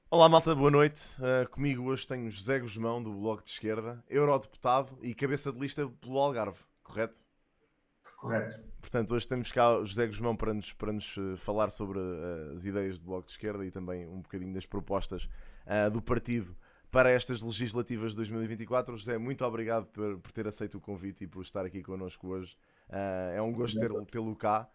Olá malta, boa noite. Comigo hoje tenho José Guzmão, do Bloco de Esquerda, eurodeputado e cabeça de lista pelo Algarve, correto? Correto. Portanto, hoje temos cá o José Guzmão para nos falar sobre as ideias do Bloco de Esquerda e também um bocadinho das propostas do partido para estas legislativas de 2024. José, muito obrigado por ter aceito o convite e por estar aqui connosco hoje. É um gosto tê-lo cá.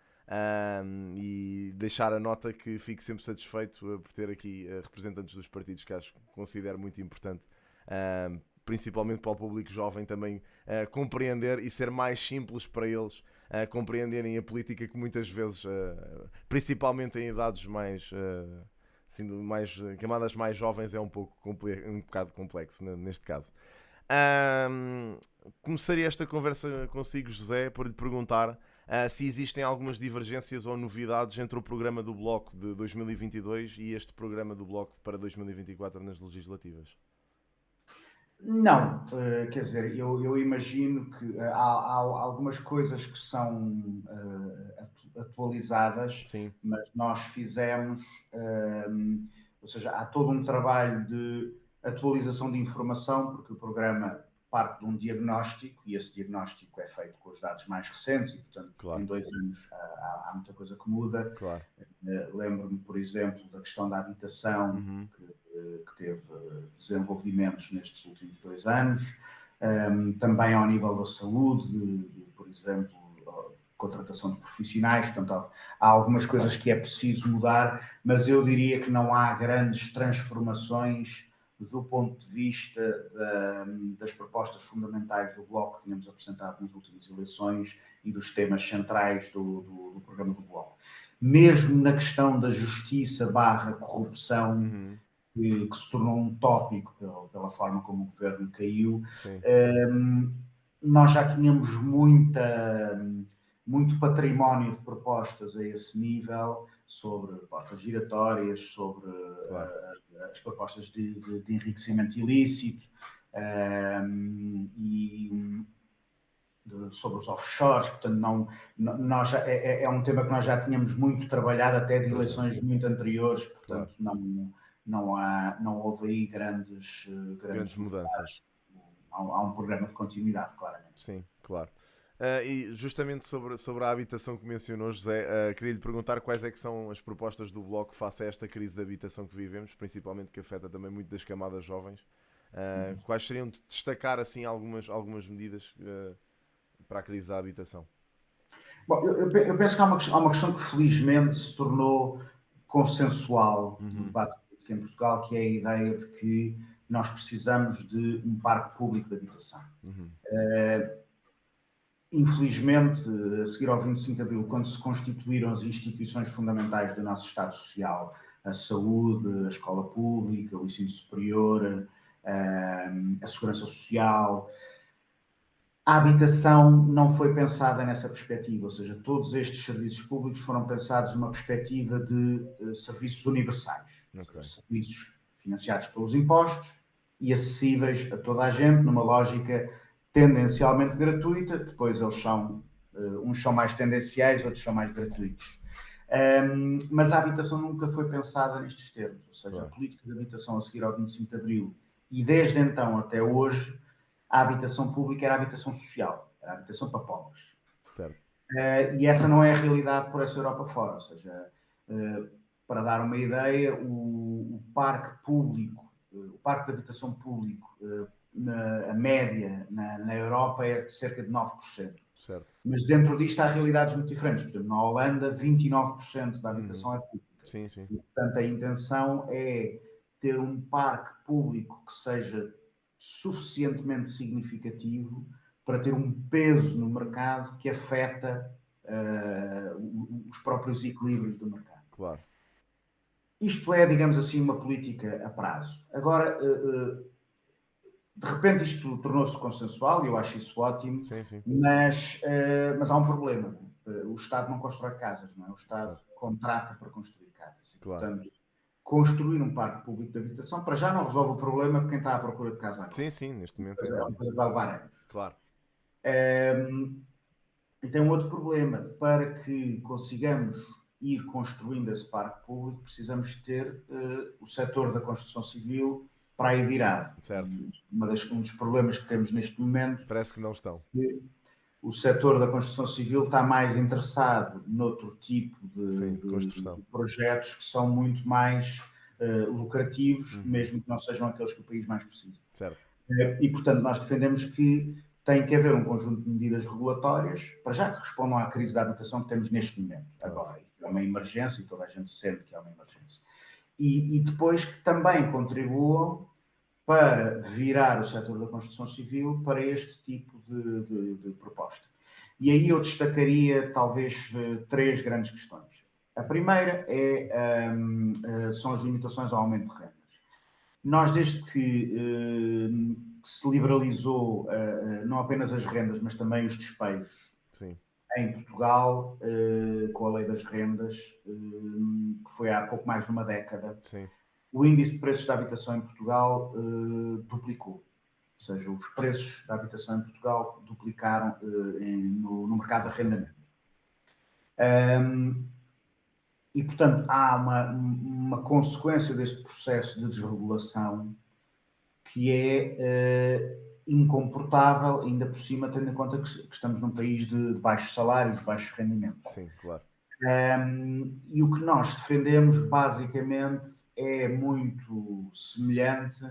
E deixar a nota que fico sempre satisfeito por ter aqui representantes dos partidos que acho que considero muito importante, principalmente para o público jovem também compreender e ser mais simples para eles compreenderem a política que muitas vezes, principalmente em idades mais, assim, camadas mais jovens, é um bocado complexo neste caso. Ahm, Começaria esta conversa consigo, José, por lhe perguntar se existem algumas divergências ou novidades entre o programa do Bloco de 2022 e este programa do Bloco para 2024 nas legislativas. Não, quer dizer, eu imagino que há algumas coisas que são atualizadas, Sim, mas nós fizemos, ou seja, há todo um trabalho de atualização de informação, porque o programa parte de um diagnóstico e esse diagnóstico é feito com os dados mais recentes e, portanto, em claro, 2 anos há muita coisa que muda. claro. Lembro-me, por exemplo, da questão da habitação, Uhum, que teve desenvolvimentos nestes últimos 2 anos. Também ao nível da saúde, por exemplo, contratação de profissionais, portanto, há algumas coisas que é preciso mudar, mas eu diria que não há grandes transformações do ponto de vista das propostas fundamentais do Bloco que tínhamos apresentado nas últimas eleições e dos temas centrais do programa do Bloco. Mesmo na questão da justiça barra corrupção, uhum, que se tornou um tópico pela forma como o governo caiu, sim, um, nós já tínhamos muito património de propostas a esse nível, sobre portas giratórias, sobre claro. as propostas de enriquecimento ilícito, e sobre os offshores, portanto, nós é um tema que nós já tínhamos muito trabalhado até de Pois é, eleições muito anteriores, claro. portanto, não houve aí grandes Grandes mudanças. novidades. Há um programa de continuidade, claramente. Sim, claro. E justamente sobre a habitação que mencionou, José, queria lhe perguntar quais é que são as propostas do Bloco face a esta crise de habitação que vivemos, principalmente que afeta também muito das camadas jovens. Quais seriam de destacar assim algumas medidas para a crise da habitação? Bom, eu penso que há uma questão que felizmente se tornou consensual no Uhum, debate político em Portugal, que é a ideia de que nós precisamos de um parque público de habitação. uhum, Infelizmente, a seguir ao 25 de Abril, quando se constituíram as instituições fundamentais do nosso Estado Social, a saúde, a escola pública, o ensino superior, a segurança social, a habitação não foi pensada nessa perspectiva, ou seja, todos estes serviços públicos foram pensados numa perspectiva de serviços universais, ou ok, seja, serviços financiados pelos impostos e acessíveis a toda a gente, numa lógica tendencialmente gratuita. Depois uns são mais tendenciais, outros são mais gratuitos. Mas a habitação nunca foi pensada nestes termos, ou seja, a claro, política de habitação a seguir ao 25 de Abril e desde então até hoje a habitação pública era a habitação social, era a habitação para pobres. certo. E essa não é a realidade por essa Europa fora, ou seja, uh, para dar uma ideia, o parque público, o parque de habitação público, a média na Europa é de cerca de 9%. Certo. Mas dentro disto há realidades muito diferentes. Por exemplo, na Holanda, 29% da Uhum, habitação é pública. sim, sim, E, portanto, a intenção é ter um parque público que seja suficientemente significativo para ter um peso no mercado que afeta os próprios equilíbrios do mercado. claro. Isto é, digamos assim, uma política a prazo. Agora, de repente isto tornou-se consensual e eu acho isso ótimo, Sim, sim, mas há um problema. O Estado não constrói casas, não é? O Estado certo, contrata para construir casas. E, claro. portanto, construir um parque público de habitação para já não resolve o problema de quem está à procura de casa agora. Sim, sim, neste momento É é. uma coisa que vai levar anos. Claro. E tem um outro problema. Para que consigamos ir construindo esse parque público, precisamos ter o setor da construção civil para aí virado. Certo. Um dos problemas que temos neste momento parece que não estão. O setor da construção civil está mais interessado noutro tipo de projetos que são muito mais lucrativos, mesmo que não sejam aqueles que o país mais precisa. Certo. E, portanto, nós defendemos que tem que haver um conjunto de medidas regulatórias para já que respondam à crise da habitação que temos neste momento. Agora, é uma emergência e toda a gente sente que é uma emergência. E depois que também contribuam para virar o setor da construção civil para este tipo de proposta. E aí eu destacaria talvez 3 grandes questões. A primeira são as limitações ao aumento de rendas. Nós, desde que se liberalizou não apenas as rendas, mas também os despejos em Portugal, com a lei das rendas, que foi há pouco mais de uma década, o índice de preços da habitação em Portugal duplicou. Ou seja, os preços da habitação em Portugal duplicaram no mercado de arrendamento. E, portanto, há uma consequência deste processo de desregulação que é incomportável, ainda por cima, tendo em conta que estamos num país de baixos salários, baixos rendimentos. Sim, claro. E o que nós defendemos, basicamente, é muito semelhante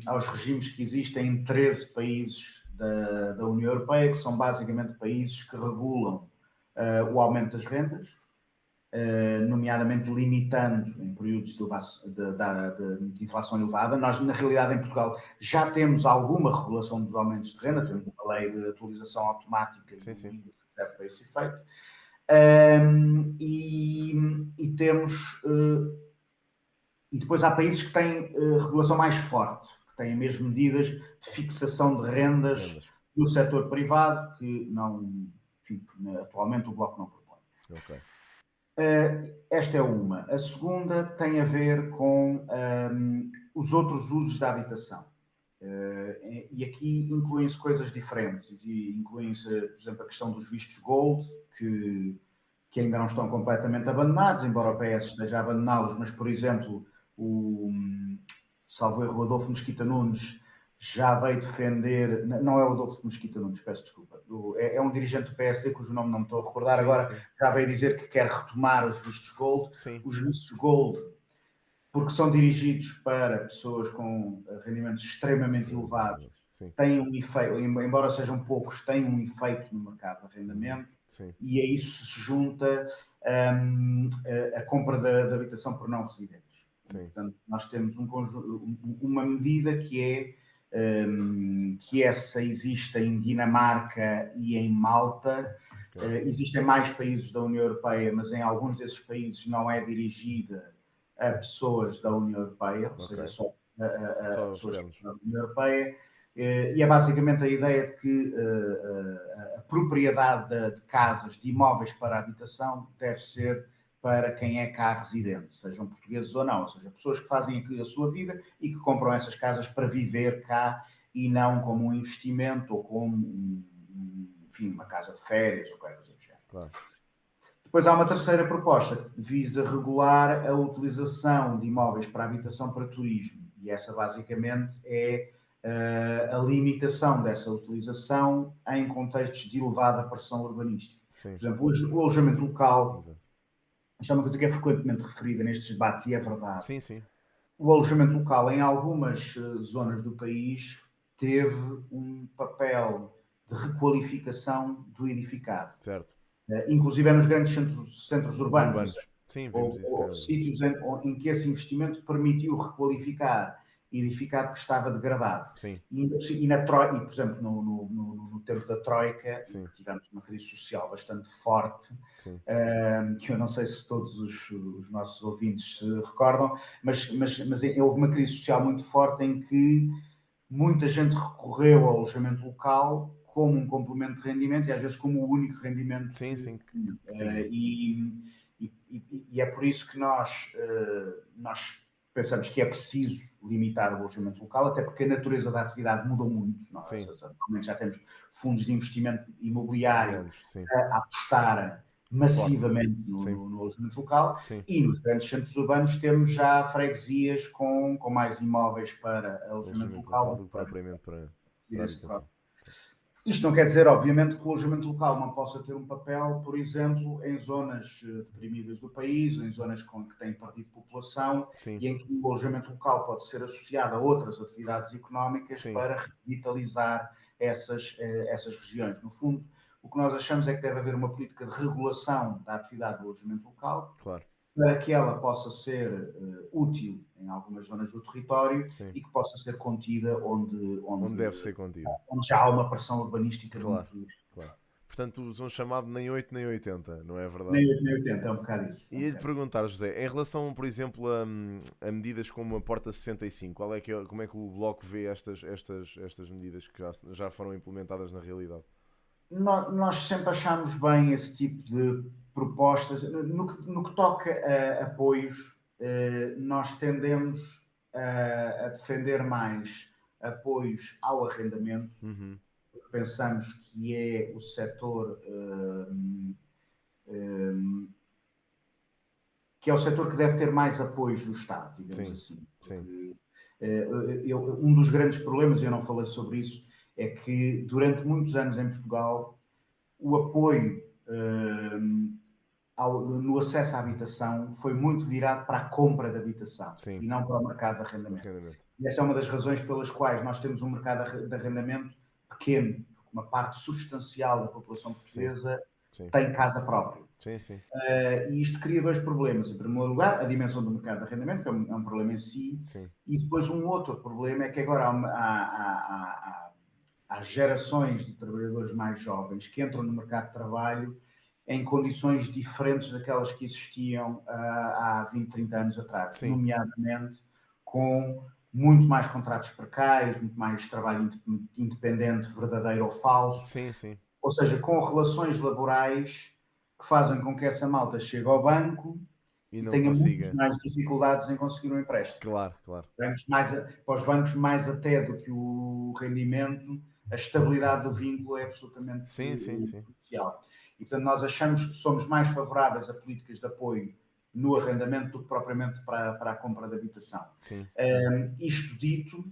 aos regimes que existem em 13 países da União Europeia, que são basicamente países que regulam o aumento das rendas, nomeadamente limitando em períodos de inflação elevada. Nós, na realidade, em Portugal, já temos alguma regulação dos aumentos de renda, temos uma lei de atualização automática que serve para esse efeito. E temos... E depois há países que têm regulação mais forte, que têm mesmo medidas de fixação de rendas no setor privado, que não, enfim, atualmente o Bloco não propõe. Okay. Esta é uma. A segunda tem a ver com os outros usos da habitação. E aqui incluem-se coisas diferentes. E incluem-se, por exemplo, a questão dos vistos gold, que ainda não estão completamente abandonados, embora o PS esteja a abandoná-los, mas, por exemplo, salvo erro, o Adolfo Mesquita Nunes já veio defender, não é o Adolfo Mesquita Nunes, peço desculpa, é um dirigente do PSD cujo nome não me estou a recordar agora, já veio dizer que quer retomar os vistos gold. Os vistos gold, porque são dirigidos para pessoas com rendimentos extremamente elevados, têm um efeito, embora sejam poucos, têm um efeito no mercado de arrendamento. E a isso se junta a compra da habitação por não residentes. Portanto, nós temos uma medida que essa existe em Dinamarca e em Malta. Existem mais países da União Europeia, mas em alguns desses países não é dirigida a pessoas da União Europeia, ou seja, só a pessoas da União Europeia. E é basicamente a ideia de que a propriedade de casas, de imóveis para habitação, deve ser para quem é cá residente, sejam portugueses ou não, ou seja, pessoas que fazem aqui a sua vida e que compram essas casas para viver cá e não como um investimento ou como enfim, uma casa de férias ou qualquer coisa do género. Claro. Depois há uma terceira proposta que visa regular a utilização de imóveis para habitação para turismo, e essa basicamente é a limitação dessa utilização em contextos de elevada pressão urbanística. Por exemplo, o alojamento local, isto é uma coisa que é frequentemente referida nestes debates e é verdade. O alojamento local em algumas zonas do país teve um papel de requalificação do edificado. Inclusive nos grandes centros urbanos. Ou sítios em que esse investimento permitiu requalificar edificado que estava degradado. E por exemplo, no tempo da Troika, tivemos uma crise social bastante forte, que eu não sei se todos os nossos ouvintes se recordam, mas houve uma crise social muito forte em que muita gente recorreu ao alojamento local como um complemento de rendimento e às vezes como o único rendimento. E é por isso que nós pensamos que é preciso limitar o alojamento local, até porque a natureza da atividade mudou muito. Normalmente já temos fundos de investimento imobiliário a apostar massivamente Sim, no alojamento local, sim, e nos grandes centros urbanos temos já freguesias com mais imóveis para alojamento alojamento local local do do que que para propriamente para a residência habitação. própria. Isto não quer dizer, obviamente, que o alojamento local não possa ter um papel, por exemplo, em zonas deprimidas do país, ou em zonas que têm perdido população, Sim, e em que o alojamento local pode ser associado a outras atividades económicas sim, para revitalizar essas regiões. No fundo, o que nós achamos é que deve haver uma política de regulação da atividade do alojamento local, claro, para que ela possa ser útil em algumas zonas do território sim. e que possa ser contida Onde deve ser contido. onde já há uma pressão urbanística Claro, muito. claro. Portanto, usam chamado nem 8 nem 80, não é verdade? Nem 8 nem 80, é um bocado isso. É um Ia-lhe bocado. perguntar, José, em relação, por exemplo, a medidas como a Porta 65, como é que o Bloco vê estas medidas que já foram implementadas na realidade? Nós sempre achamos bem esse tipo de propostas. No que toca a apoios, nós tendemos a defender mais apoios ao arrendamento. Uhum. Pensamos que é o setor que é o setor que deve ter mais apoios do Estado, digamos Sim, assim. sim, Porque um dos grandes problemas, e eu não falei sobre isso, é que durante muitos anos em Portugal o apoio no acesso à habitação foi muito virado para a compra de habitação sim, e não para o mercado de arrendamento. arrendamento. E essa é uma das razões pelas quais nós temos um mercado de arrendamento pequeno, porque uma parte substancial da população Sim, portuguesa sim, tem casa própria. sim, sim, E isto cria dois problemas. Em primeiro lugar, a dimensão do mercado de arrendamento, que é um problema em si, sim, e depois um outro problema é que agora há gerações de trabalhadores mais jovens que entram no mercado de trabalho em condições diferentes daquelas que existiam há 20, 30 anos atrás, sim, nomeadamente com muito mais contratos precários, muito mais trabalho independente, verdadeiro ou falso, sim, sim. ou seja, com relações laborais que fazem com que essa malta chegue ao banco E e não tenha muitas consiga. mais dificuldades em conseguir um empréstimo. Claro, claro. Para os bancos, mais até do que o rendimento, a estabilidade do vínculo é absolutamente Sim, sim, sim, crucial. E, portanto, nós somos mais favoráveis a políticas de apoio no arrendamento do que propriamente para a compra de habitação. sim, Isto dito,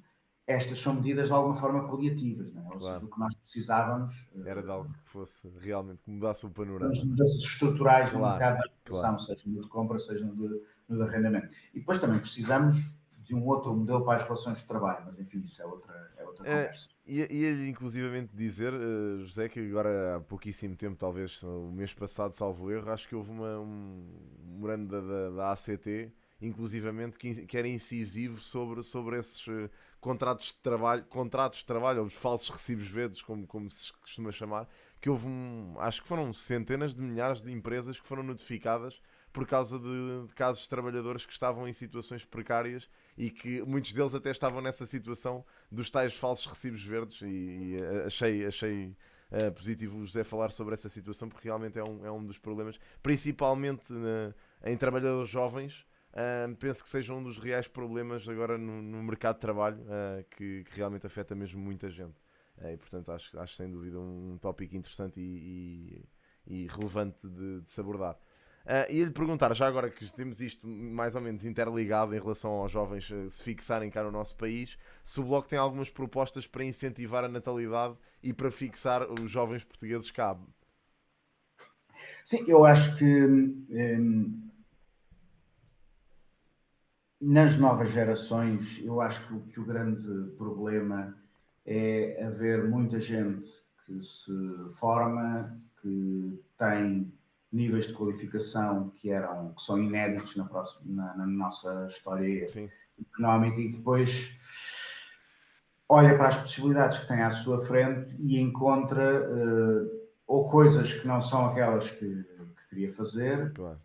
estas são medidas de alguma forma paliativas, não é? Ou seja, claro. o que nós precisávamos Era de algo que fosse realmente, que mudasse o as panorama, não é? mudanças estruturais no Claro, mercado da claro. habitação, seja no de compra, seja no de Sim. arrendamento. E depois também precisamos de um outro modelo para as relações de trabalho, mas enfim, isso é outra conversa. Ia-lhe inclusivamente dizer, José, que agora há pouquíssimo tempo, talvez o mês passado, salvo erro, acho que houve um memorando da ACT, inclusivamente, que era incisivo sobre esses contratos de trabalho, ou os falsos recibos verdes, como se costuma chamar, que houve acho que foram centenas de milhares de empresas que foram notificadas por causa de casos de trabalhadores que estavam em situações precárias e que muitos deles até estavam nessa situação dos tais falsos recibos verdes e achei positivo o José falar sobre essa situação porque realmente é um dos problemas, principalmente em trabalhadores jovens. Penso que seja um dos reais problemas agora no mercado de trabalho que realmente afeta mesmo muita gente. E portanto acho sem dúvida um tópico interessante e relevante de se abordar. Ia-lhe perguntar, já agora que temos isto mais ou menos interligado em relação aos jovens se fixarem cá no nosso país, se o Bloco tem algumas propostas para incentivar a natalidade e para fixar os jovens portugueses cá. Sim, eu acho que nas novas gerações, eu acho que o grande problema é haver muita gente que se forma, que tem níveis de qualificação que são inéditos na nossa história Sim, económica e depois olha para as possibilidades que tem à sua frente e encontra ou coisas que não são aquelas que queria fazer, claro.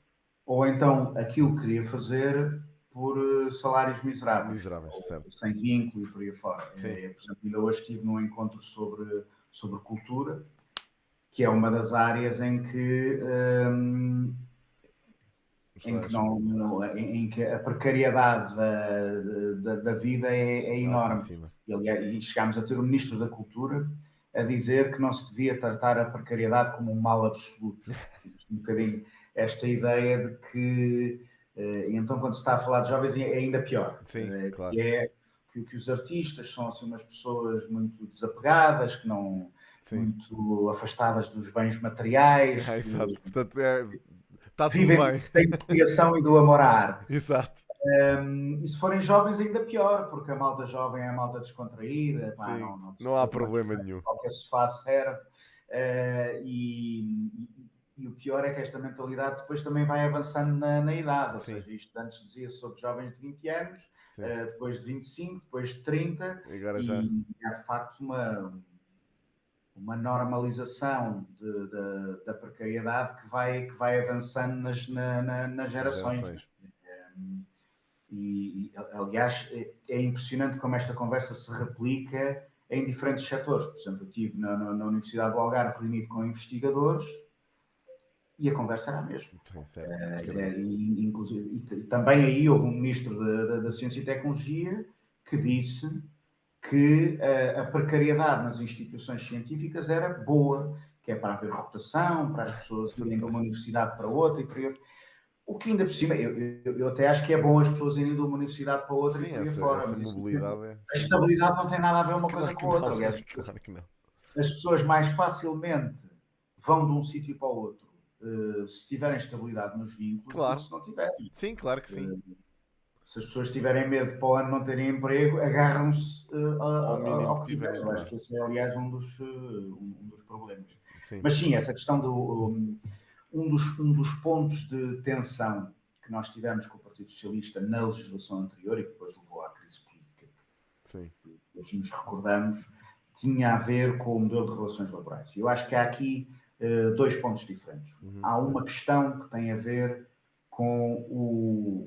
ou então aquilo que queria fazer por salários miseráveis, Miseráveis, ou certo. sem vínculo e por aí fora. Sim, Por exemplo, ainda hoje estive num encontro sobre cultura, que é uma das áreas hum, os em que, salários são em que a precariedade da vida é enorme. altíssima. E chegámos a ter o Ministro da Cultura a dizer que não se devia tratar a precariedade como um mal absoluto. um bocadinho esta ideia de que, então, quando se está a falar de jovens, é ainda pior. Sim, claro. Que é que os artistas são assim umas pessoas muito desapegadas, que não Sim. muito afastadas dos bens materiais, que Exato. Portanto, está tudo vivem bem. da investigação e do amor à arte. Exato. E se forem jovens, ainda pior, porque a malta jovem é a malta descontraída, pá, Sim, não não há precisa de problema nenhum. qualquer sofá serve. E o pior é que esta mentalidade depois também vai avançando na idade, ou Sim. seja, isto antes dizia sobre jovens de 20 anos, Sim. depois de 25, depois de 30, Agora já. e há de facto uma normalização da precariedade que vai avançando nas gerações. Aliás, é impressionante como esta conversa se replica em diferentes setores. Por exemplo, eu estive na Universidade do Algarve reunido com investigadores e a conversa era a mesma. Sim, certo. Inclusive, e também aí houve um ministro da Ciência e Tecnologia que disse que a precariedade nas instituições científicas era boa, que é para haver rotação, para as pessoas irem de uma universidade para outra e por aí. O que ainda por cima, eu até acho que é bom as pessoas irem de uma universidade para outra e por aí fora. Essa Mas mobilidade a estabilidade não tem nada a ver uma coisa com a outra. Não, Aliás, claro que não. as pessoas mais facilmente vão de um sítio para o outro se tiverem estabilidade nos vínculos do que se não tiverem. Sim, claro que sim. Se as pessoas tiverem medo para o ano não terem emprego, agarram-se ao mínimo ao que que tiverem. tiverem. Eu Claro. acho que esse é, aliás, um dos problemas. Sim. Mas sim, essa questão um dos pontos de tensão que nós tivemos com o Partido Socialista na legislação anterior e que depois levou à crise política que hoje nos recordamos, tinha a ver com o modelo de relações laborais. Eu acho que há aqui dois pontos diferentes. Há uma questão que tem a ver com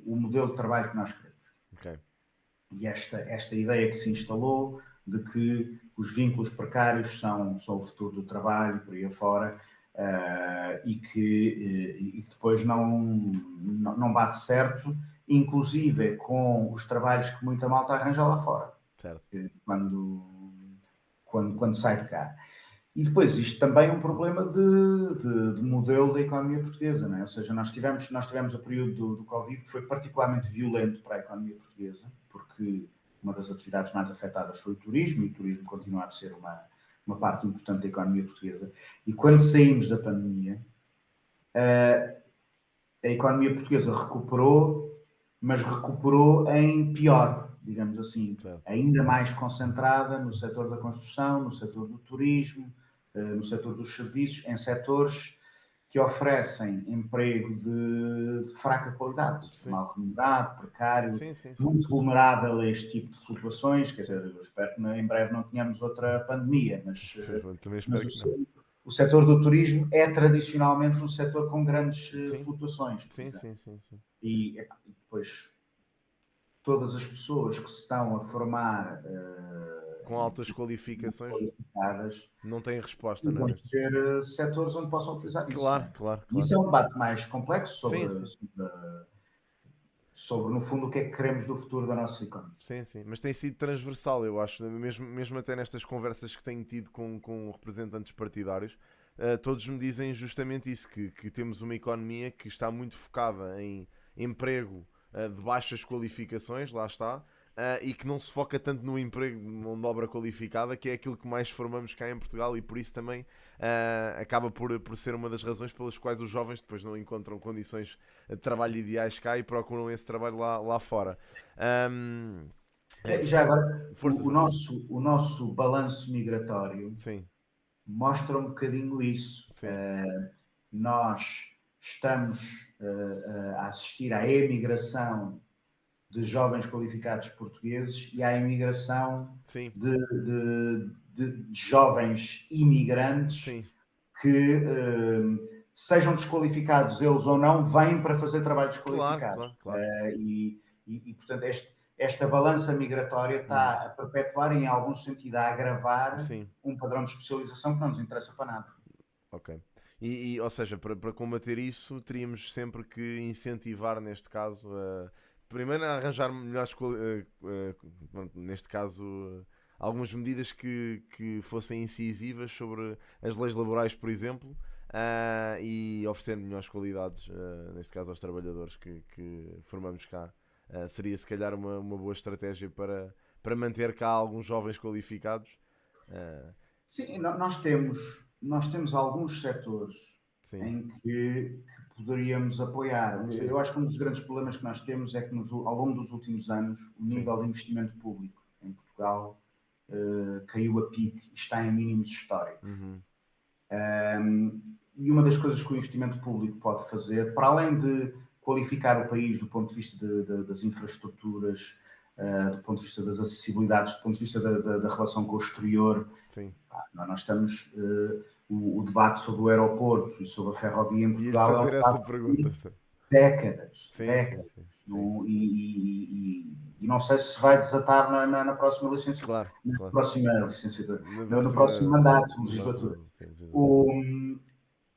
o modelo de trabalho que nós queremos. Okay. E esta ideia que se instalou de que os vínculos precários são o futuro do trabalho, por aí afora, e que depois não bate certo, inclusive com os trabalhos que muita malta arranja lá fora, certo. Quando sai de cá. E depois isto também é um problema de modelo da economia portuguesa, não é? Ou seja, nós tivemos o período do Covid que foi particularmente violento para a economia portuguesa, porque uma das atividades mais afetadas foi o turismo, e o turismo continua a ser uma parte importante da economia portuguesa. E quando saímos da pandemia, a economia portuguesa recuperou, mas recuperou em pior, digamos assim, certo. ainda mais concentrada no setor da construção, no setor do turismo, no setor dos serviços, em setores que oferecem emprego de fraca qualidade, mal remunerado, precário, muito vulnerável a este tipo de flutuações. Quer dizer, eu espero que em breve não tenhamos outra pandemia, mas o setor do turismo é tradicionalmente um setor com grandes flutuações. Sim. E depois todas as pessoas que se estão a formar com altas qualificações não têm resposta, não é? Ter setores onde possam utilizar isso. Claro. Isso é um debate mais complexo sobre, no fundo, o que é que queremos do futuro da nossa economia. Sim, mas tem sido transversal, eu acho, mesmo até nestas conversas que tenho tido com representantes partidários, todos me dizem justamente isso, que temos uma economia que está muito focada em emprego de baixas qualificações, lá está, e que não se foca tanto no emprego de mão de obra qualificada, que é aquilo que mais formamos cá em Portugal, e por isso também acaba por ser uma das razões pelas quais os jovens depois não encontram condições de trabalho ideais cá e procuram esse trabalho lá fora. Já agora, o nosso balanço migratório mostra um bocadinho isso. Nós estamos a assistir à emigração de jovens qualificados portugueses e à imigração de jovens imigrantes que, sejam desqualificados eles ou não, vêm para fazer trabalho desqualificado. Claro. E portanto, esta balança migratória está a perpetuar, em algum sentido, a agravar um padrão de especialização que não nos interessa para nada. Ok. Ou seja, para combater isso, teríamos sempre que incentivar, neste caso, primeiro a arranjar melhores, neste caso, algumas medidas que fossem incisivas sobre as leis laborais, por exemplo, e oferecendo melhores qualidades, neste caso aos trabalhadores que formamos cá. Seria se calhar uma boa estratégia para manter cá alguns jovens qualificados. Sim, nós temos alguns setores Sim, em que poderíamos apoiar. sim, Eu acho que um dos grandes problemas que nós temos é que ao longo dos últimos anos o sim. nível de investimento público em Portugal caiu a pique e está em mínimos históricos. Uhum. E uma das coisas que o investimento público pode fazer, para além de qualificar o país do ponto de vista das infraestruturas, do ponto de vista das acessibilidades, do ponto de vista da relação com o exterior, Sim. nós estamos. O debate sobre o aeroporto e sobre a ferrovia em Ia-lhe Portugal é um fazer essa debate pergunta. de décadas, Sim, sim, décadas. sim, sim. E não sei se vai desatar na próxima licenciatura, Claro, na claro. próxima licenciatura, Na no próxima, próximo mandato, na legislatura. próxima, sim, legislatura. O,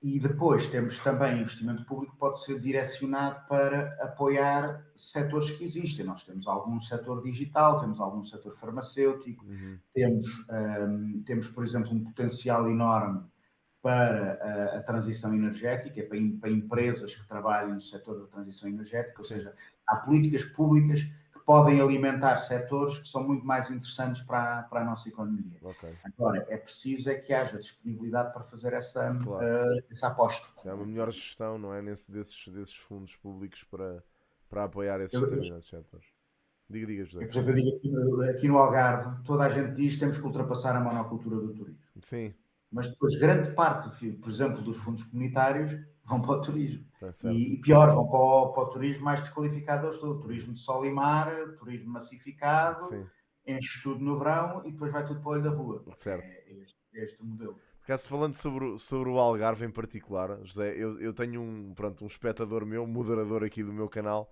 e depois temos também investimento público que pode ser direcionado para apoiar setores que existem. Nós temos algum setor digital, temos algum setor farmacêutico, Uhum. temos, por exemplo, um potencial enorme para a transição energética, para empresas que trabalham no setor da transição energética, ou Sim. seja, há políticas públicas que podem alimentar setores que são muito mais interessantes para a nossa economia. Ok, Agora, é preciso é que haja disponibilidade para fazer essa claro. aposta. É uma melhor gestão, não é? Desses fundos públicos para apoiar esses Eu, determinados setores. Diga, José. por exemplo, eu digo aqui no Algarve, toda a gente diz que temos que ultrapassar a monocultura do turismo. Sim, Mas depois, grande parte, por exemplo, dos fundos comunitários vão para o turismo. está certo. E pior, vão para o turismo mais desqualificado. O turismo de sol e mar, turismo massificado, Sim, enche tudo no verão e depois vai tudo para o olho da rua. certo. É este o modelo. Por acaso, falando sobre o Algarve em particular, José, eu tenho um espectador meu, moderador aqui do meu canal,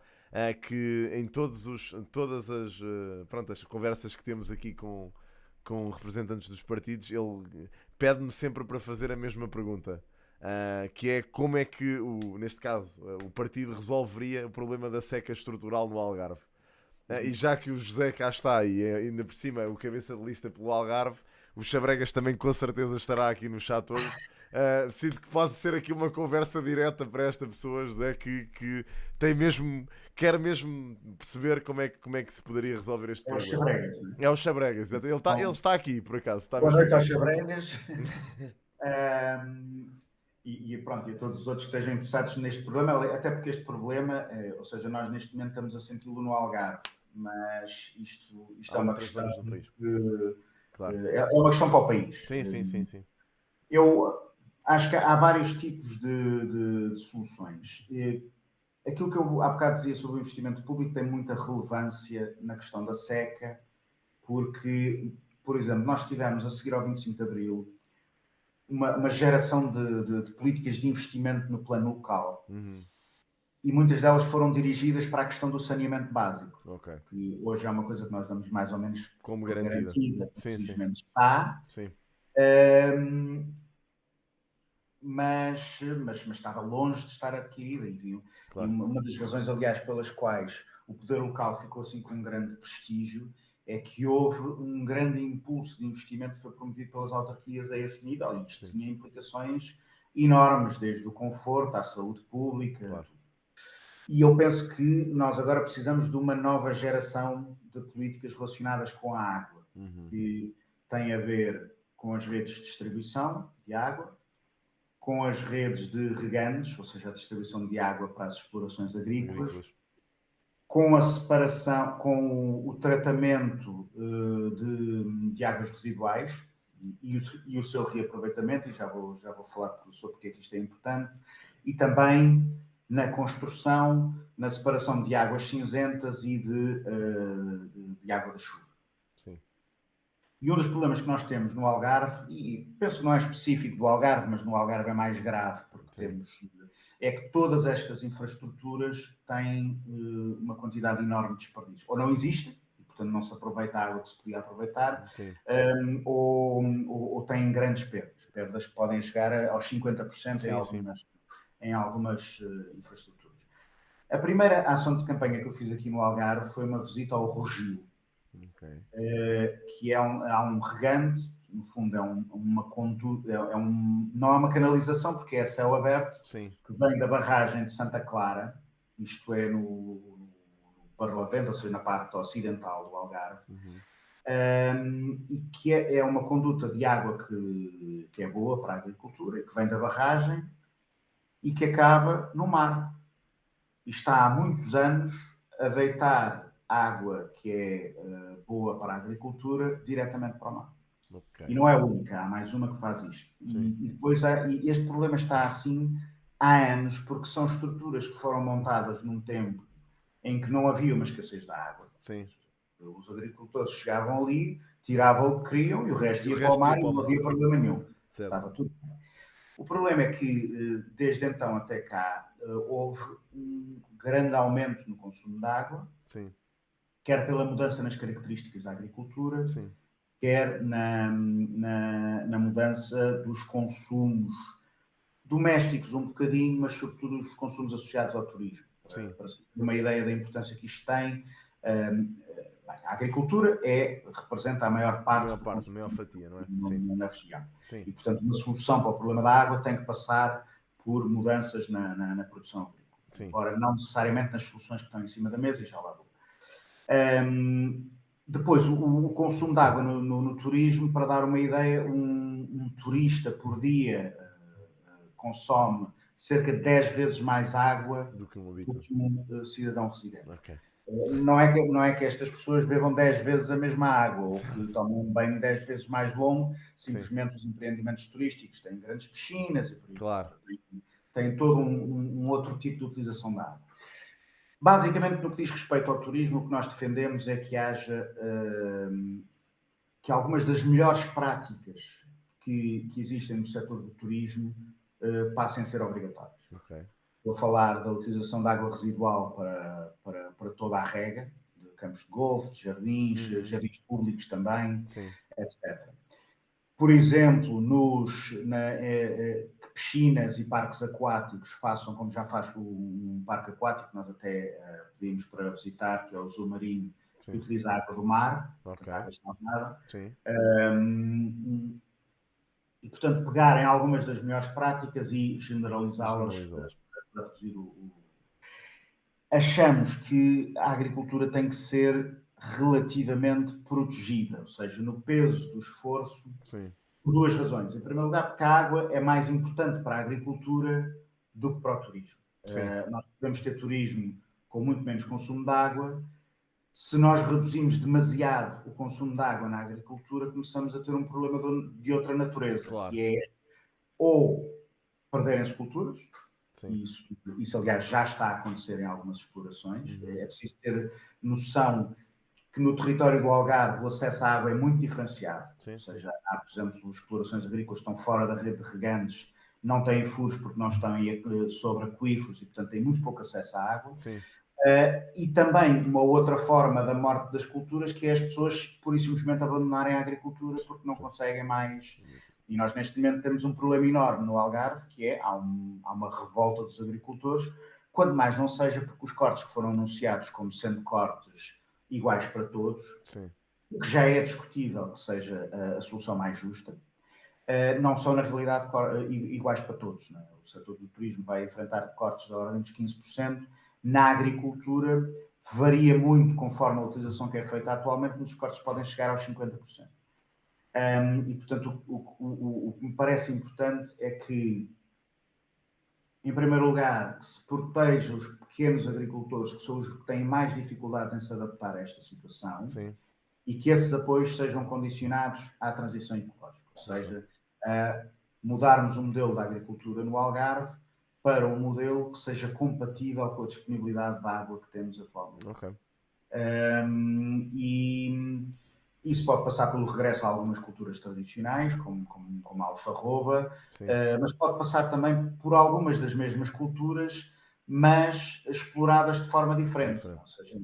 que em todas as conversas que temos aqui com representantes dos partidos, ele pede-me sempre para fazer a mesma pergunta. Que é como é que, neste caso, o partido resolveria o problema da seca estrutural no Algarve. E já que o José cá está e ainda por cima o cabeça de lista pelo Algarve, o Chabregas também com certeza estará aqui no chat hoje. Sinto que pode ser aqui uma conversa direta para esta pessoa, José, que tem mesmo, quer mesmo perceber como é que se poderia resolver este É os problema. Chabregas. Não É o Chabregas, exato. Ele Bom, está aqui, por acaso, está boa mesmo noite aos aqui. Chabregas. Pronto, e a todos os outros que estejam interessados neste problema, até porque este problema, ou seja, nós neste momento estamos a senti-lo no Algarve, mas isto Há é uma outras questão zonas do país. que Claro. é uma questão para o país. Sim, sim, sim, sim. Eu acho que há vários tipos de soluções. Aquilo que eu há bocado dizia sobre o investimento público tem muita relevância na questão da seca, porque, por exemplo, nós tivemos a seguir ao 25 de Abril uma geração de políticas de investimento no plano local. Uhum. E muitas delas foram dirigidas para a questão do saneamento básico, Ok. que hoje é uma coisa que nós damos mais ou menos Como por garantida. garantida, Sim, sim. infelizmente está, Sim, mas estava longe de estar adquirida. E claro. uma das razões, aliás, pelas quais o poder local ficou assim com um grande prestígio é que houve um grande impulso de investimento que foi promovido pelas autarquias a esse nível, e isto Sim, tinha implicações enormes, desde o conforto à saúde pública. claro. E eu penso que nós agora precisamos de uma nova geração de políticas relacionadas com a água, Uhum. que tem a ver com as redes de distribuição de água, com as redes de regantes, ou seja, a distribuição de água para as explorações agrícolas, com a separação, com o tratamento de águas residuais e o seu reaproveitamento, e já vou falar sobre porque é que isto é importante, e também na construção, na separação de águas cinzentas e de água da chuva. Sim. E um dos problemas que nós temos no Algarve, e penso que não é específico do Algarve, mas no Algarve é mais grave, porque é que todas estas infraestruturas têm uma quantidade enorme de desperdício. Ou não existem, e portanto não se aproveita a água que se podia aproveitar, ou têm grandes perdas que podem chegar aos 50% em algumas infraestruturas. A primeira ação de campanha que eu fiz aqui no Algarve foi uma visita ao Rogio, que há um regante, no fundo uma conduta, não é uma canalização, porque é céu aberto, Sim. que vem da barragem de Santa Clara, isto é no Barlavento, ou seja, na parte ocidental do Algarve, e que é uma conduta de água que é boa para a agricultura, que vem da barragem e que acaba no mar. E está há muitos anos a deitar água que é boa para a agricultura diretamente para o mar. Okay. E não é a única, há mais uma que faz isto. E depois e este problema está assim há anos, porque são estruturas que foram montadas num tempo em que não havia uma escassez de água. Sim. Os agricultores chegavam ali, tiravam o que queriam e o resto ia para o mar e não havia problema nenhum. Certo. Estava tudo bem. O problema é que, desde então até cá, houve um grande aumento no consumo de água, Sim. quer pela mudança nas características da agricultura, Sim. quer na mudança dos consumos domésticos um bocadinho, mas sobretudo os consumos associados ao turismo. Sim. Para se ter uma ideia da importância que isto tem, a agricultura representa a maior parte, a maior fatia, não é? Na região. Sim. E, portanto, uma solução para o problema da água tem que passar por mudanças na produção agrícola. Sim. Embora não necessariamente nas soluções que estão em cima da mesa, e já lá vou. Depois, o consumo de água no turismo, para dar uma ideia, um turista por dia consome cerca de 10 vezes mais água do que um cidadão residente. Okay. Não é que estas pessoas bebam 10 vezes a mesma água ou que tomem um banho 10 vezes mais longo, simplesmente os empreendimentos turísticos têm grandes piscinas e por aí claro. Têm todo um outro tipo de utilização da água. Basicamente, no que diz respeito ao turismo, o que nós defendemos é que haja que algumas das melhores práticas que existem no setor do turismo passem a ser obrigatórias. Okay. Vou falar da utilização de água residual para toda a rega, de campos de golfe, de jardins, jardins públicos também, etc. Por exemplo, piscinas e parques aquáticos façam como já faz um parque aquático, nós até pedimos para visitar, que é o Zoo Marinho, que utiliza a água do mar, okay. a água salgada. Sim. E, portanto, pegarem algumas das melhores práticas e generalizá-las para reduzir Achamos que a agricultura tem que ser relativamente protegida, ou seja, no peso do esforço, por duas razões. Em primeiro lugar, porque a água é mais importante para a agricultura do que para o turismo. Nós podemos ter turismo com muito menos consumo de água. Se nós reduzimos demasiado o consumo de água na agricultura, começamos a ter um problema de outra natureza, que é ou perderem-se culturas, isso aliás já está a acontecer em algumas explorações. É preciso ter noção que no território do Algarve o acesso à água é muito diferenciado, ou seja, há, por exemplo, explorações agrícolas que estão fora da rede de regantes, não têm furos porque não estão sobre aquíferos e, portanto, têm muito pouco acesso à água. E também uma outra forma da morte das culturas, que é as pessoas pura e simplesmente abandonarem a agricultura porque não conseguem mais. E nós neste momento temos um problema enorme no Algarve, que é há uma revolta dos agricultores, quando mais não seja porque os cortes que foram anunciados como sendo cortes iguais para todos, o que já é discutível que seja a solução mais justa, não são na realidade iguais para todos. Não é? O setor do turismo vai enfrentar cortes da ordem dos 15%, na agricultura varia muito conforme a utilização que é feita atualmente, mas os cortes podem chegar aos 50%. E, portanto, o que me parece importante é que, em primeiro lugar, se proteja os pequenos agricultores, que são os que têm mais dificuldades em se adaptar a esta situação, e que esses apoios sejam condicionados à transição ecológica, ou seja, a mudarmos o modelo da agricultura no Algarve para um modelo que seja compatível com a disponibilidade de água que temos atualmente. E isso pode passar pelo regresso a algumas culturas tradicionais, como a alfarroba, mas pode passar também por algumas das mesmas culturas, mas exploradas de forma diferente. Ou seja,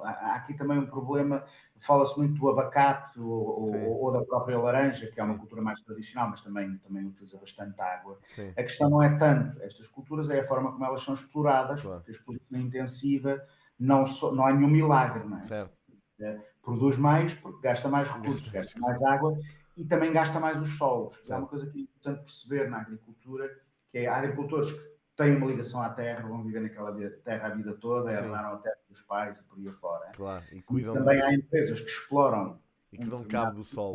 há aqui também um problema, fala-se muito do abacate ou da própria laranja, que é uma cultura mais tradicional, mas também utiliza bastante água. A questão não é tanto estas culturas, é a forma como elas são exploradas, porque a exploração intensiva não há nenhum milagre, não é? Produz mais porque gasta mais recursos, gasta mais água e também gasta mais os solos. Certo. É uma coisa que é importante perceber na agricultura, que é, há agricultores que têm uma ligação à terra, vão viver naquela terra a vida toda, herdaram a terra dos pais e por aí afora. Claro, e cuidam também há empresas que exploram e que dão cabo do sol.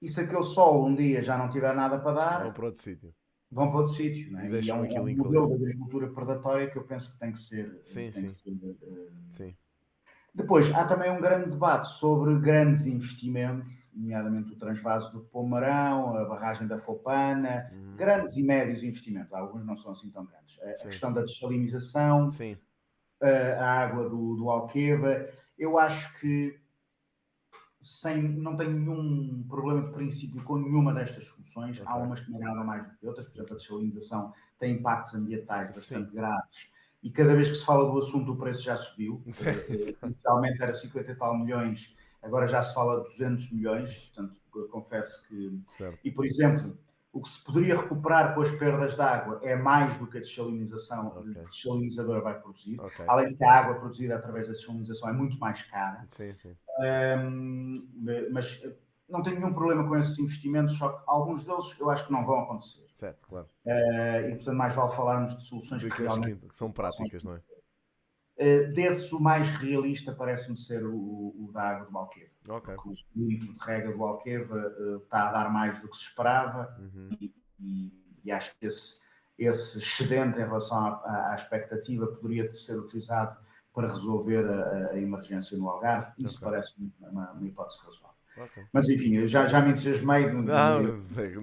E se aquele sol um dia já não tiver nada para dar, vão para outro sítio. Vão para outro sítio, não é? E é um modelo de agricultura predatória que eu penso que tem que ser. Sim. Depois, há também um grande debate sobre grandes investimentos, nomeadamente o transvaso do Pomarão, a barragem da Fopana, grandes e médios investimentos. Alguns não são assim tão grandes. A questão da dessalinização, a água do Alqueva. Eu acho que não tenho nenhum problema de princípio com nenhuma destas soluções. Há umas que me agradam mais do que outras. Por exemplo, a dessalinização tem impactos ambientais bastante graves. E cada vez que se fala do assunto, o preço já subiu. Inicialmente era 50 e tal milhões, agora já se fala de 200 milhões. Portanto, eu confesso que... E, por exemplo, o que se poderia recuperar com as perdas de água é mais do que a dessalinização, o desalinizador vai produzir. Além de que a água produzida através da dessalinização é muito mais cara. Mas não tenho nenhum problema com esses investimentos, só que alguns deles eu acho que não vão acontecer. Certo, claro. E portanto mais vale falarmos de soluções que realmente são práticas, não é? Desse, o mais realista parece-me ser o da água do Alqueva. Porque o litro de rega do Alqueva está a dar mais do que se esperava e acho que esse excedente em relação à expectativa poderia ser utilizado para resolver a emergência no Algarve. Isso parece-me uma hipótese razoável. Mas enfim, eu já me entusiasmei.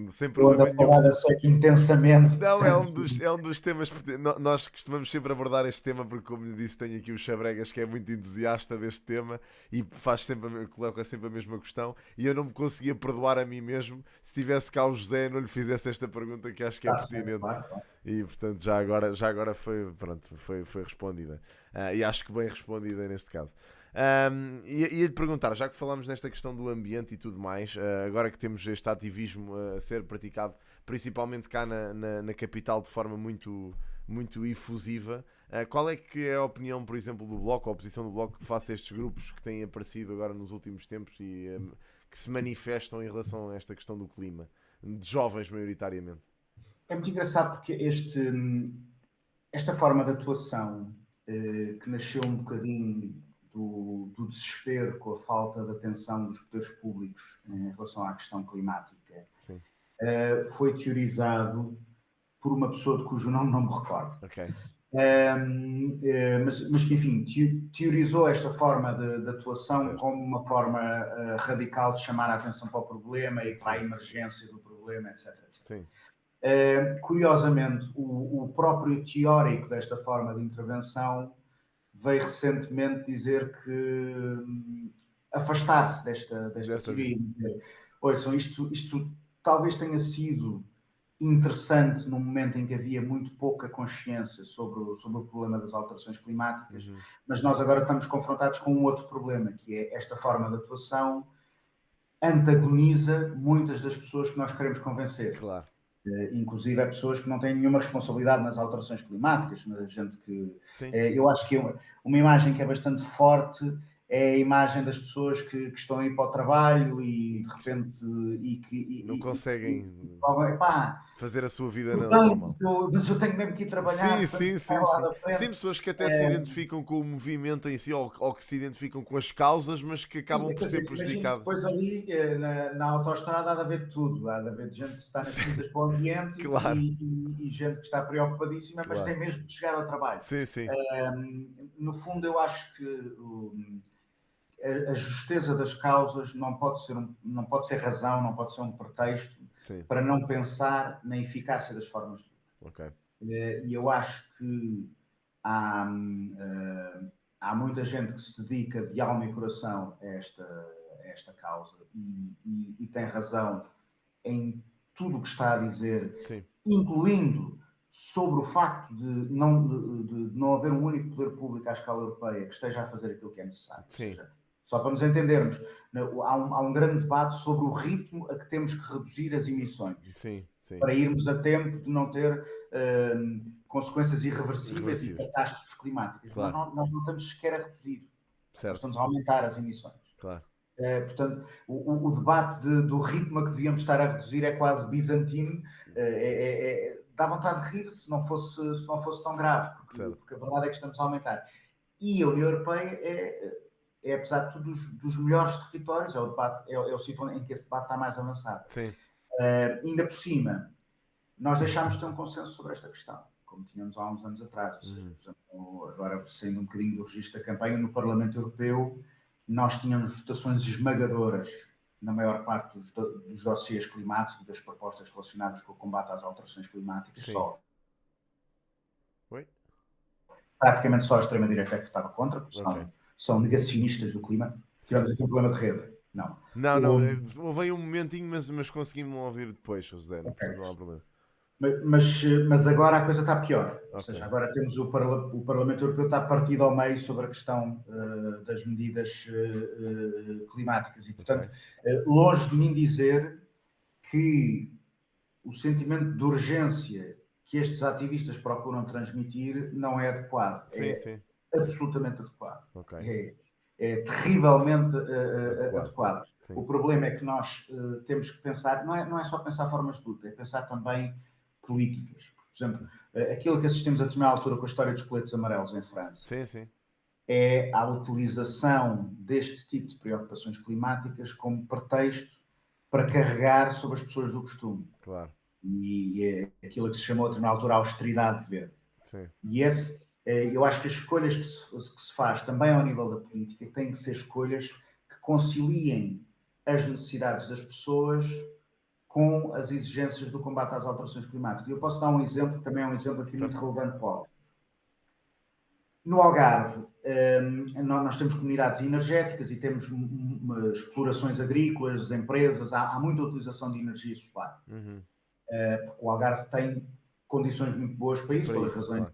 Sem problema nenhum. Intensamente. Não, é um dos temas. Nós costumamos sempre abordar este tema porque, como lhe disse, tenho aqui o Chabregas que é muito entusiasta deste tema e coloca sempre a mesma questão. E eu não me conseguia perdoar a mim mesmo se tivesse cá o José e não lhe fizesse esta pergunta que acho que é pertinente. Claro. E portanto, já agora foi respondida. E acho que bem respondida neste caso. Ia-lhe perguntar, já que falámos nesta questão do ambiente e tudo mais, agora que temos este ativismo a ser praticado principalmente cá na capital de forma muito, muito efusiva, qual é que é a opinião, por exemplo, do Bloco, a oposição do Bloco face a estes grupos que têm aparecido agora nos últimos tempos e que se manifestam em relação a esta questão do clima, de jovens maioritariamente? É muito engraçado porque esta forma de atuação que nasceu um bocadinho do desespero com a falta de atenção dos poderes públicos em relação à questão climática, foi teorizado por uma pessoa de cujo nome não me recordo. Mas que, enfim, teorizou esta forma de atuação como uma forma radical de chamar a atenção para o problema e para a emergência do problema, etc. Curiosamente, o próprio teórico desta forma de intervenção veio recentemente dizer que afastar-se desta teoria. Ouçam, isto talvez tenha sido interessante num momento em que havia muito pouca consciência sobre o problema das alterações climáticas, mas nós agora estamos confrontados com um outro problema, que é esta forma de atuação antagoniza muitas das pessoas que nós queremos convencer. Claro. Inclusive pessoas que não têm nenhuma responsabilidade nas alterações climáticas, mas gente que... eu acho que uma imagem que é bastante forte é a imagem das pessoas que estão a ir para o trabalho e de repente não conseguem fazer a sua vida normal. Mas eu tenho mesmo que ir trabalhar. Sim, pessoas que até se identificam com o movimento em si ou que se identificam com as causas, mas que acabam por ser prejudicadas. Depois ali na autoestrada há de haver tudo. Há de haver gente que está nas pistas para o ambiente e gente que está preocupadíssima, mas tem mesmo de chegar ao trabalho. No fundo, eu acho que a justeza das causas não pode ser razão, não pode ser um pretexto para não pensar na eficácia das formas de luta. E eu acho que há muita gente que se dedica de alma e coração a esta causa e tem razão em tudo o que está a dizer, incluindo sobre o facto de não haver um único poder público à escala europeia que esteja a fazer aquilo que é necessário. Só para nos entendermos, há um grande debate sobre o ritmo a que temos que reduzir as emissões para irmos a tempo de não ter consequências irreversíveis e catástrofes climáticas. Nós não estamos sequer a reduzir, nós estamos a aumentar as emissões. Portanto, o debate do ritmo a que devíamos estar a reduzir é quase bizantino. Dá vontade de rir se não fosse tão grave, porque a verdade é que estamos a aumentar. E a União Europeia apesar de tudo, dos melhores territórios, é o sítio em que esse debate está mais avançado. Sim. Ainda por cima, nós deixámos de ter um consenso sobre esta questão, como tínhamos há uns anos atrás. Ou seja, por exemplo, agora saindo um bocadinho do registro da campanha, no Parlamento Europeu, nós tínhamos votações esmagadoras na maior parte dos dossiês climáticos e das propostas relacionadas com o combate às alterações climáticas. Sim. Praticamente só a extrema-direita é que votava contra, porque são negacionistas do clima. Tivemos aqui um problema de rede. Não, houve aí um momentinho, mas conseguimos ouvir depois, José, não há problema. Mas agora a coisa está pior. Ou seja, agora temos o Parlamento Europeu está partido ao meio sobre a questão das medidas climáticas e, portanto, longe de mim dizer que o sentimento de urgência que estes ativistas procuram transmitir não é adequado. Sim. Absolutamente adequado. É terrivelmente adequado. Sim. O problema é que nós temos que pensar, não é só pensar formas de luta, é pensar também políticas. Por exemplo, aquilo que assistimos a determinada altura com a história dos coletes amarelos em França é a utilização deste tipo de preocupações climáticas como pretexto para carregar sobre as pessoas do costume. Claro. E é aquilo que se chamou a determinada altura a austeridade verde. Sim. E eu acho que as escolhas que se faz também ao nível da política têm que ser escolhas que conciliem as necessidades das pessoas com as exigências do combate às alterações climáticas. Eu posso dar um exemplo, que também é um exemplo aqui muito relevante para o No Algarve, nós temos comunidades energéticas e temos explorações agrícolas, empresas, há muita utilização de energia solar. Porque o Algarve tem condições muito boas para isso, pelas razões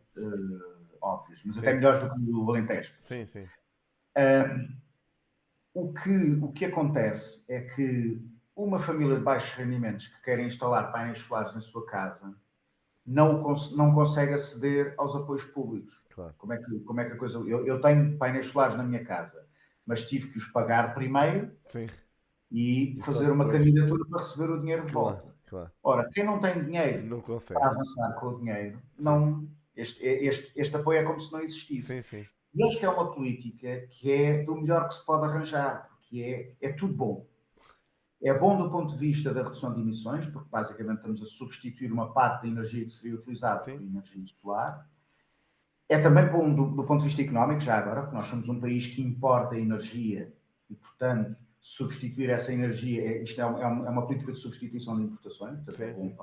óbvias, mas até melhores do que o Alentejo. Sim. O que acontece é que uma família de baixos rendimentos que quer instalar painéis solares na sua casa não consegue aceder aos apoios públicos. Claro. Como é que a coisa... Eu tenho painéis solares na minha casa, mas tive que os pagar primeiro e fazer uma candidatura para receber o dinheiro de volta. Claro. Ora, quem não tem dinheiro para avançar com o dinheiro, este apoio é como se não existisse. Sim. E esta é uma política que é do melhor que se pode arranjar, porque é tudo bom. É bom do ponto de vista da redução de emissões, porque basicamente estamos a substituir uma parte da energia que seria utilizada por energia solar. É também bom do ponto de vista económico, já agora, porque nós somos um país que importa energia e, portanto, substituir essa energia, isto é uma política de substituição de importações, portanto é bom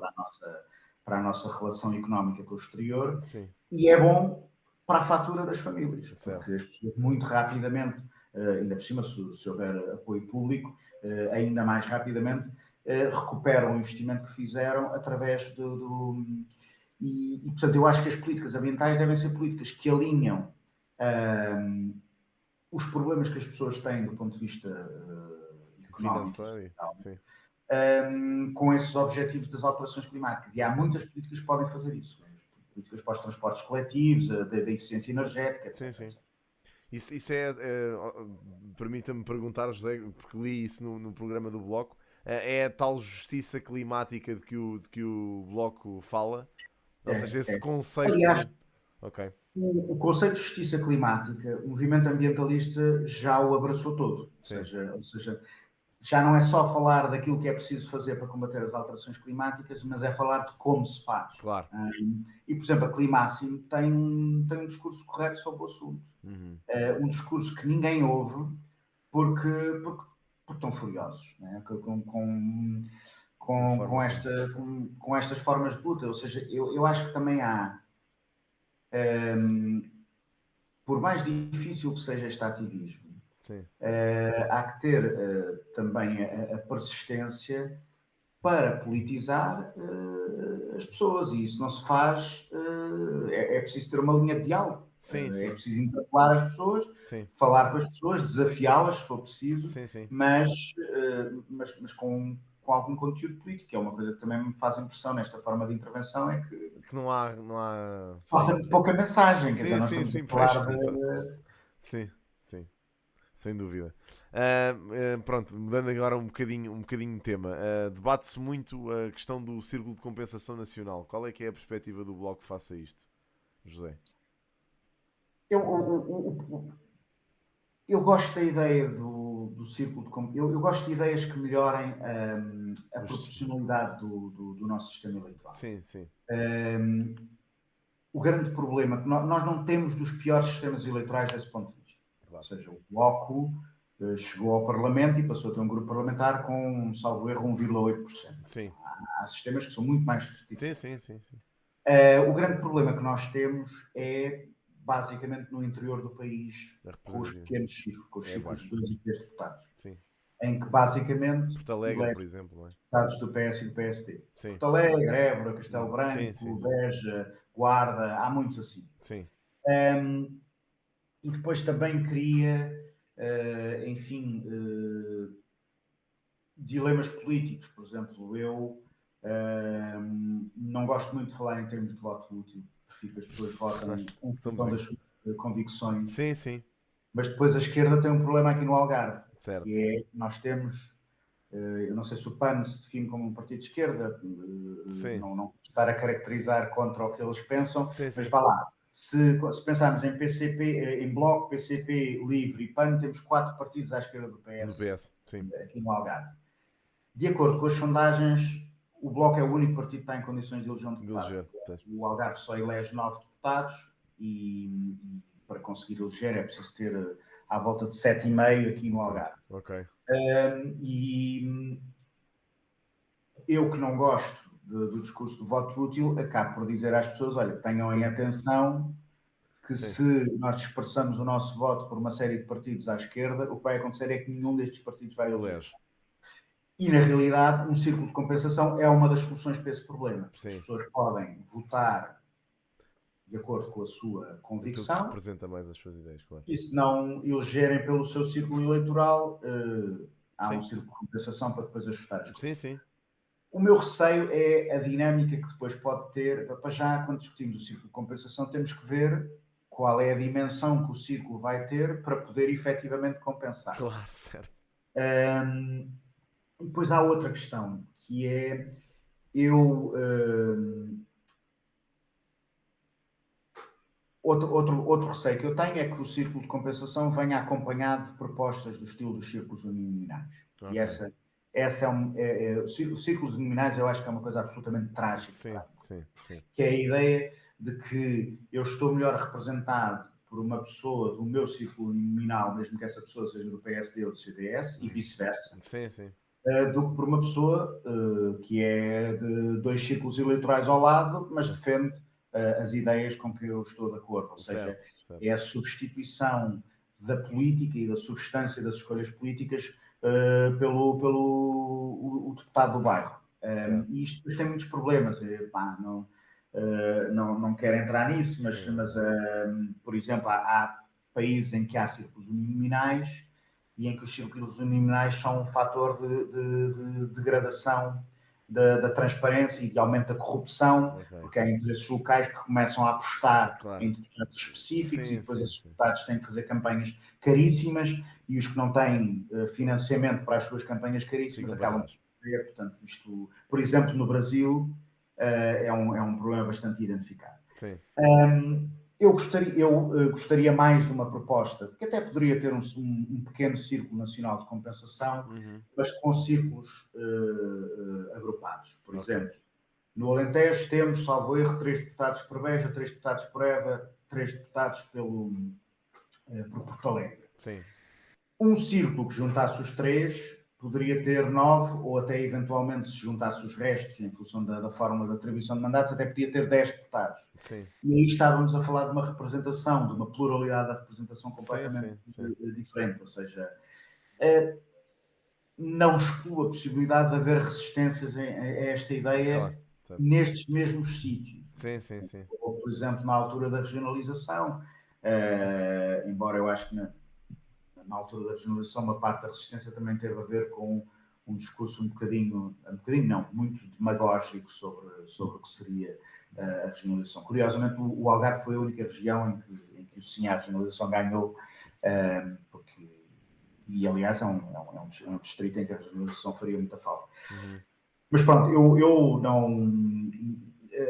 para a nossa relação económica com o exterior e é bom para a fatura das famílias, porque as pessoas muito rapidamente, ainda por cima, se houver apoio público, ainda mais rapidamente, recuperam o investimento que fizeram através E, portanto, eu acho que as políticas ambientais devem ser políticas que alinham os problemas que as pessoas têm do ponto de vista económico com esses objetivos das alterações climáticas. E há muitas políticas que podem fazer isso. Políticas para os transportes coletivos, da eficiência energética, etc. Sim. Isso permita-me perguntar, José, porque li isso no programa do Bloco, é a tal justiça climática de que o Bloco fala? Ou seja, esse conceito... Aliás, o conceito de justiça climática, o movimento ambientalista já o abraçou todo. Ou seja, já não é só falar daquilo que é preciso fazer para combater as alterações climáticas, mas é falar de como se faz. Claro. E, por exemplo, a Climáximo tem um discurso correto sobre o assunto. Um discurso que ninguém ouve porque estão furiosos, né? com estas formas de luta. Ou seja, eu acho que também há, por mais difícil que seja este ativismo, há que ter também a persistência para politizar as pessoas, e isso não se faz, é preciso ter uma linha de diálogo. É preciso interpelar as pessoas, falar com as pessoas, desafiá-las se for preciso, mas com algum conteúdo político, que é uma coisa que também me faz impressão nesta forma de intervenção, é que não há... passa pouca mensagem. Sim. Sem dúvida. Pronto, mudando agora um bocadinho de tema. Debate-se muito a questão do Círculo de Compensação Nacional. Qual é que é a perspectiva do Bloco face a isto, José? Eu gosto da ideia do círculo de eu gosto de ideias que melhorem a proporcionalidade do nosso sistema eleitoral. Sim, sim. O grande problema é que nós não temos dos piores sistemas eleitorais desse ponto de vista. Claro. Ou seja, o Bloco chegou ao Parlamento e passou a ter um grupo parlamentar com, salvo erro, 1,8%. Sim. Há sistemas que são muito mais restritivos. Sim. O grande problema que nós temos é basicamente no interior do país, com os pequenos círculos, com os círculos de 2 e 3 deputados. Sim. Em que basicamente Porto Alegre, por exemplo, não é? Deputados do PS e do PSD. Sim. Porto Alegre, Évora, Castelo Branco, sim. Beja, Guarda, há muitos assim. Sim. E depois também cria, dilemas políticos. Por exemplo, eu não gosto muito de falar em termos de voto útil. Prefiro que as pessoas votem em função das suas convicções. Sim. Mas depois a esquerda tem um problema aqui no Algarve. Certo. Que é, nós temos, eu não sei se o PAN se define como um partido de esquerda, não estar a caracterizar contra o que eles pensam, mas vá lá. Se pensarmos em PCP, em Bloco, PCP, Livre e PAN, temos 4 partidos à esquerda do PS, aqui no Algarve. De acordo com as sondagens, o Bloco é o único partido que está em condições de eleger um deputado. O Algarve só elege 9 deputados e para conseguir eleger é preciso ter à volta de 7,5 aqui no Algarve. Ok. E eu que não gosto do discurso do voto útil, acabo por dizer às pessoas, olha, tenham em atenção que se nós dispersamos o nosso voto por uma série de partidos à esquerda, o que vai acontecer é que nenhum destes partidos vai eleger. E, na realidade, um círculo de compensação é uma das soluções para esse problema. As pessoas podem votar de acordo com a sua convicção. Aquilo que representa mais as suas ideias, claro. E se não elegerem pelo seu círculo eleitoral, há um círculo de compensação para depois ajustar as coisas. Sim. O meu receio é a dinâmica que depois pode ter. Para já, quando discutimos o círculo de compensação, temos que ver qual é a dimensão que o círculo vai ter para poder efetivamente compensar. Claro, certo. E depois há outra questão, que é outro receio que eu tenho é que o círculo de compensação venha acompanhado de propostas do estilo dos círculos uninominais. Okay. E os círculos uninominais eu acho que é uma coisa absolutamente trágica. Sim. Que é a ideia de que eu estou melhor representado por uma pessoa do meu círculo uninominal, mesmo que essa pessoa seja do PSD ou do CDS, e vice-versa. Sim. Do que por uma pessoa que é de 2 círculos eleitorais ao lado, mas defende as ideias com que eu estou de acordo. Ou seja, é a substituição da política e da substância das escolhas políticas pelo deputado do bairro. E isto tem muitos problemas. Não quero entrar nisso, mas por exemplo, há países em que há círculos uninominais e em que os círculos uninominais são um fator de degradação da transparência e de aumento da corrupção, porque há interesses locais que começam a apostar em deputados específicos e depois esses deputados têm que fazer campanhas caríssimas e os que não têm financiamento para as suas campanhas caríssimas acabam por perder. Portanto, isto, por exemplo, no Brasil é um problema bastante identificado. Eu gostaria mais de uma proposta que até poderia ter um pequeno círculo nacional de compensação, mas com círculos agrupados. Por exemplo, no Alentejo temos, salvo erro, 3 deputados por Beja, 3 deputados por Évora, 3 deputados por Porto Alegre. Um círculo que juntasse os 3 poderia ter 9, ou até eventualmente se juntasse os restos, em função da fórmula de atribuição de mandatos, até podia ter 10 deputados. E aí estávamos a falar de uma representação, de uma pluralidade da representação completamente diferente. Ou seja, não exclua a possibilidade de haver resistências a esta ideia nestes mesmos sítios. Ou, por exemplo, na altura da regionalização, embora eu acho que na altura da regionalização, uma parte da resistência também teve a ver com um discurso muito demagógico sobre o que seria a regionalização. Curiosamente, o Algarve foi a única região em que o sim à regionalização ganhou, porque e aliás é um distrito em que a regionalização faria muita falta. Uhum. Mas pronto, eu não...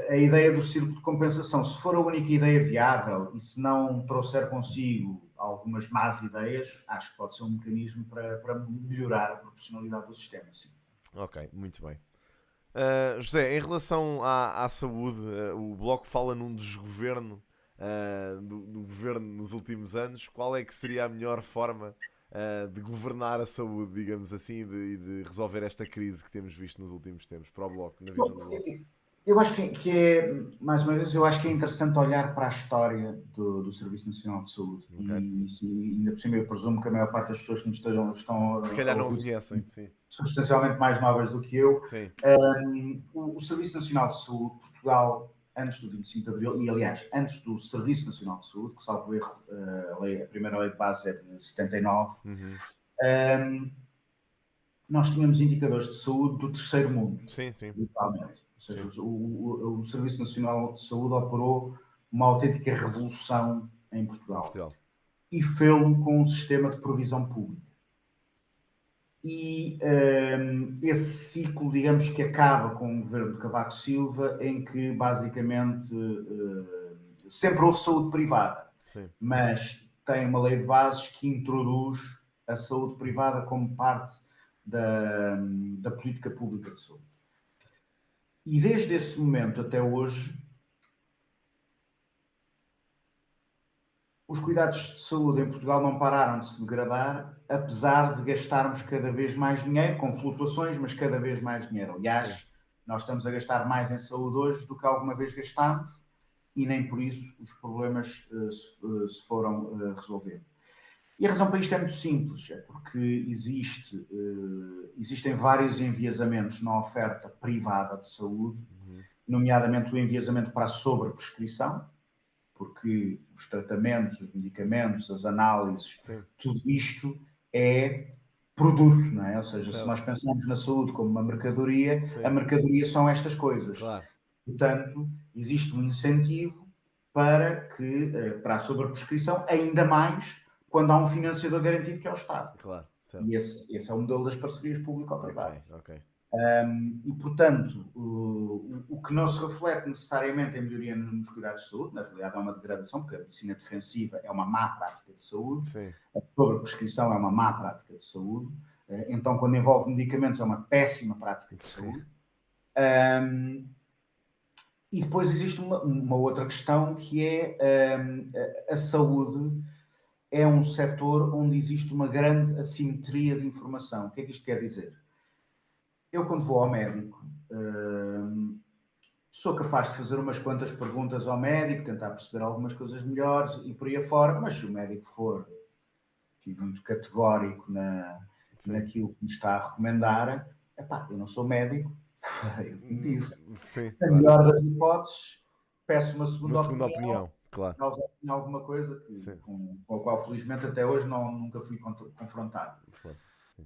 A ideia do círculo de compensação, se for a única ideia viável e se não trouxer consigo algumas más ideias, acho que pode ser um mecanismo para melhorar a proporcionalidade do sistema, sim. Ok, muito bem. José, em relação à saúde, o Bloco fala num desgoverno do governo nos últimos anos. Qual é que seria a melhor forma de governar a saúde, digamos assim, e de resolver esta crise que temos visto nos últimos tempos, para o Bloco, na visão do Bom, Bloco? eu acho que é, mais uma vez, eu acho que é interessante olhar para a história do Serviço Nacional de Saúde. Ok. E ainda por cima, eu presumo que a maior parte das pessoas que nos estão Se a calhar não o ouvir conhecem, são sim. substancialmente mais novas do que eu. Sim, O Serviço Nacional de Saúde, Portugal, antes do 25 de Abril, e aliás, antes do Serviço Nacional de Saúde, que salvo erro, a primeira lei de base é de 79, uhum. nós tínhamos indicadores de saúde do terceiro mundo, Sim, sim, literalmente. Ou seja, sim. o Serviço Nacional de Saúde operou uma autêntica revolução em Em Portugal Portugal. e fê-lo com um sistema de provisão pública. E esse ciclo, digamos que acaba com o governo de Cavaco Silva, em que basicamente sempre houve saúde privada, Sim, mas tem uma lei de bases que introduz a saúde privada como parte da política pública de saúde. E desde esse momento até hoje, os cuidados de saúde em Portugal não pararam de se degradar, apesar de gastarmos cada vez mais dinheiro, com flutuações, mas cada vez mais dinheiro. sim. Aliás, nós estamos a gastar mais em saúde hoje do que alguma vez gastámos e nem por isso os problemas se foram resolver. E a razão para isto é muito simples, é porque existem vários enviesamentos na oferta privada de saúde, Uhum. nomeadamente o enviesamento para a sobreprescrição, porque os tratamentos, os medicamentos, as análises, Sim, tudo isto é produto, não é? Ou seja, se certo. nós pensamos na saúde como uma mercadoria, a Sim, mercadoria são estas coisas. claro, Portanto, existe um incentivo para a sobreprescrição, ainda mais quando há um financiador garantido que é o Estado. claro, certo. E esse é o modelo das parcerias Ok, público-privadas. ok. E, portanto, o que não se reflete necessariamente em melhoria nos cuidados de saúde, na realidade é uma degradação, porque a medicina defensiva é uma má prática de saúde, Sim, a sobreprescrição é uma má prática de saúde, então quando envolve medicamentos é uma péssima prática de sim, saúde. E depois existe uma outra questão que é a saúde é um setor onde existe uma grande assimetria de informação. O que é que isto quer dizer? Eu, quando vou ao médico, sou capaz de fazer umas quantas perguntas ao médico, tentar perceber algumas coisas melhores e por aí afora, mas se o médico for muito categórico sim. naquilo que me está a recomendar, epá, eu não sou médico, farei o que me dizem. Sim, Na claro. melhor das hipóteses, peço uma Uma segunda segunda opinião, opinião, claro. causa alguma coisa Sim, com a qual, felizmente, até hoje nunca fui confrontado. força. Sim.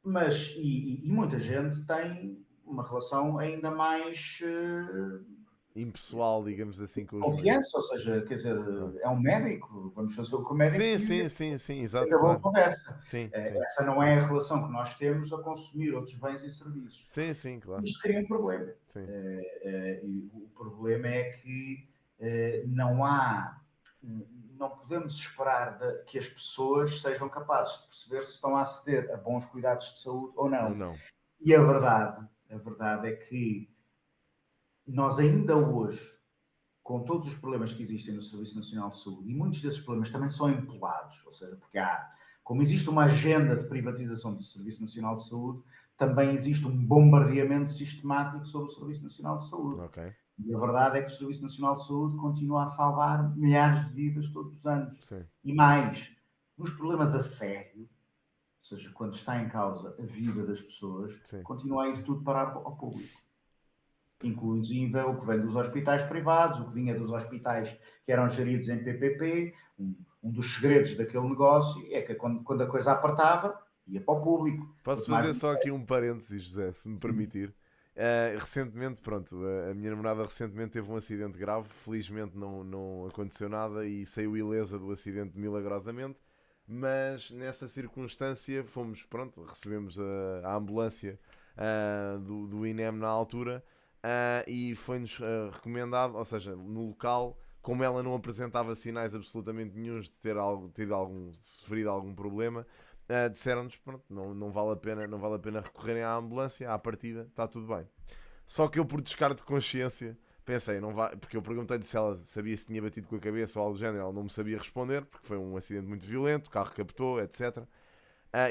Mas, e muita gente tem uma relação ainda mais Impessoal, digamos assim, com os médicos. confiança, ou seja, quer dizer, Claro. é um médico, vamos fazer o que o médico Sim, diz sim, e sim, sim, exato, acabou a claro. conversa. Sim, sim. Essa não é a relação que nós temos a consumir outros bens e serviços. Sim, sim, claro. Isto cria um problema. Sim, E o problema é que não podemos esperar que as pessoas sejam capazes de perceber se estão a aceder a bons cuidados de saúde ou ou não. não. E a verdade é que nós ainda hoje, com todos os problemas que existem no Serviço Nacional de Saúde, e muitos desses problemas também são empolados, ou seja, porque como existe uma agenda de privatização do Serviço Nacional de Saúde, também existe um bombardeamento sistemático sobre o Serviço Nacional de Saúde. Ok, E a verdade é que o Serviço Nacional de Saúde continua a salvar milhares de vidas todos os anos. sim, E mais, nos problemas a sério, ou seja, quando está em causa a vida das pessoas, sim. continua a ir tudo parar ao público. Inclusive o que vem dos hospitais privados, o que vinha dos hospitais que eram geridos em PPP. Um dos segredos daquele negócio é que quando a coisa apertava, ia para o público. Posso Porque mais fazer só aqui um parênteses, José, se me sim, permitir. Recentemente, pronto, a minha namorada recentemente teve um acidente grave. Felizmente não aconteceu nada e saiu ilesa do acidente milagrosamente. mas nessa circunstância recebemos a ambulância do INEM na altura, e foi-nos recomendado, ou seja, no local, como ela não apresentava sinais absolutamente nenhuns de ter de sofrido algum problema, disseram-nos, pronto, não vale a pena, não vale a pena recorrerem à ambulância, à partida, está tudo bem. Só que eu, por descarte de consciência, pensei, não vai, porque eu perguntei-lhe se ela sabia se tinha batido com a cabeça ou algo do género, ela não me sabia responder, porque foi um acidente muito violento, o carro captou, etc.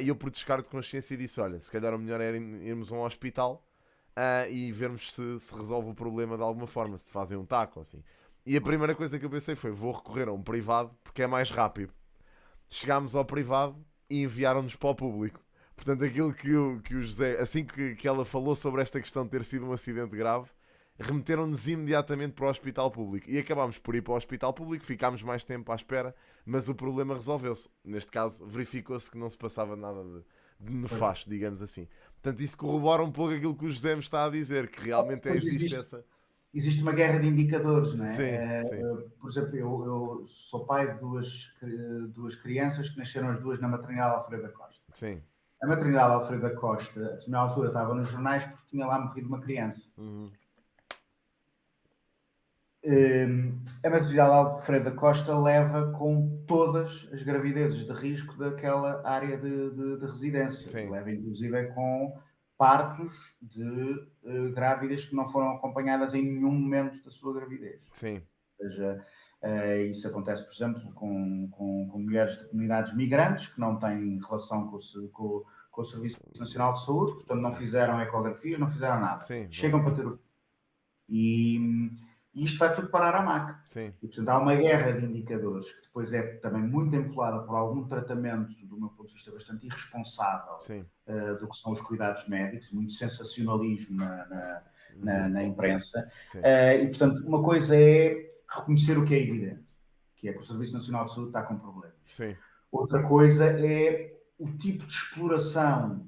E eu, por descarte de consciência, disse: olha, se calhar o melhor era irmos a um hospital, e vermos se resolve o problema de alguma forma, se fazem um taco ou assim. E a primeira coisa que eu pensei foi: vou recorrer a um privado porque é mais rápido. Chegámos ao privado e enviaram-nos para o público. Portanto, aquilo que o José, assim que ela falou sobre esta questão de ter sido um acidente grave, remeteram-nos imediatamente para o hospital público. E acabámos por ir para o hospital público, ficámos mais tempo à espera, mas o problema resolveu-se. Neste caso, verificou-se que não se passava nada de nefasto, digamos assim. Portanto, isso corrobora um pouco aquilo que o José me está a dizer, que realmente Pois existe essa. existe uma guerra de indicadores, não Sim, é? sim, Por exemplo, eu sou pai de duas crianças que nasceram as duas na maternidade Alfredo da Costa. sim. A maternidade Alfredo da Costa, a determinada altura, estava nos jornais porque tinha lá morrido uma criança. Uhum. A maternidade Alfredo da Costa leva com todas as gravidezes de risco daquela área de residência. Sim, Leva, inclusive, com partos de grávidas que não foram acompanhadas em nenhum momento da sua gravidez. sim, Ou seja, isso acontece, por exemplo, com mulheres de comunidades migrantes que não têm relação com o Serviço Nacional de Saúde, portanto não sim, fizeram ecografias, não fizeram nada. sim, bom, Chegam para ter o filho. E isto vai tudo parar à MAC. sim, E, portanto, há uma guerra de indicadores que depois é também muito empolada por algum tratamento, do meu ponto de vista, bastante irresponsável sim, do que são os cuidados médicos, muito sensacionalismo uhum, na imprensa. sim, E, portanto, uma coisa é reconhecer o que é evidente, que é que o Serviço Nacional de Saúde está com problemas. sim, Outra coisa é o tipo de exploração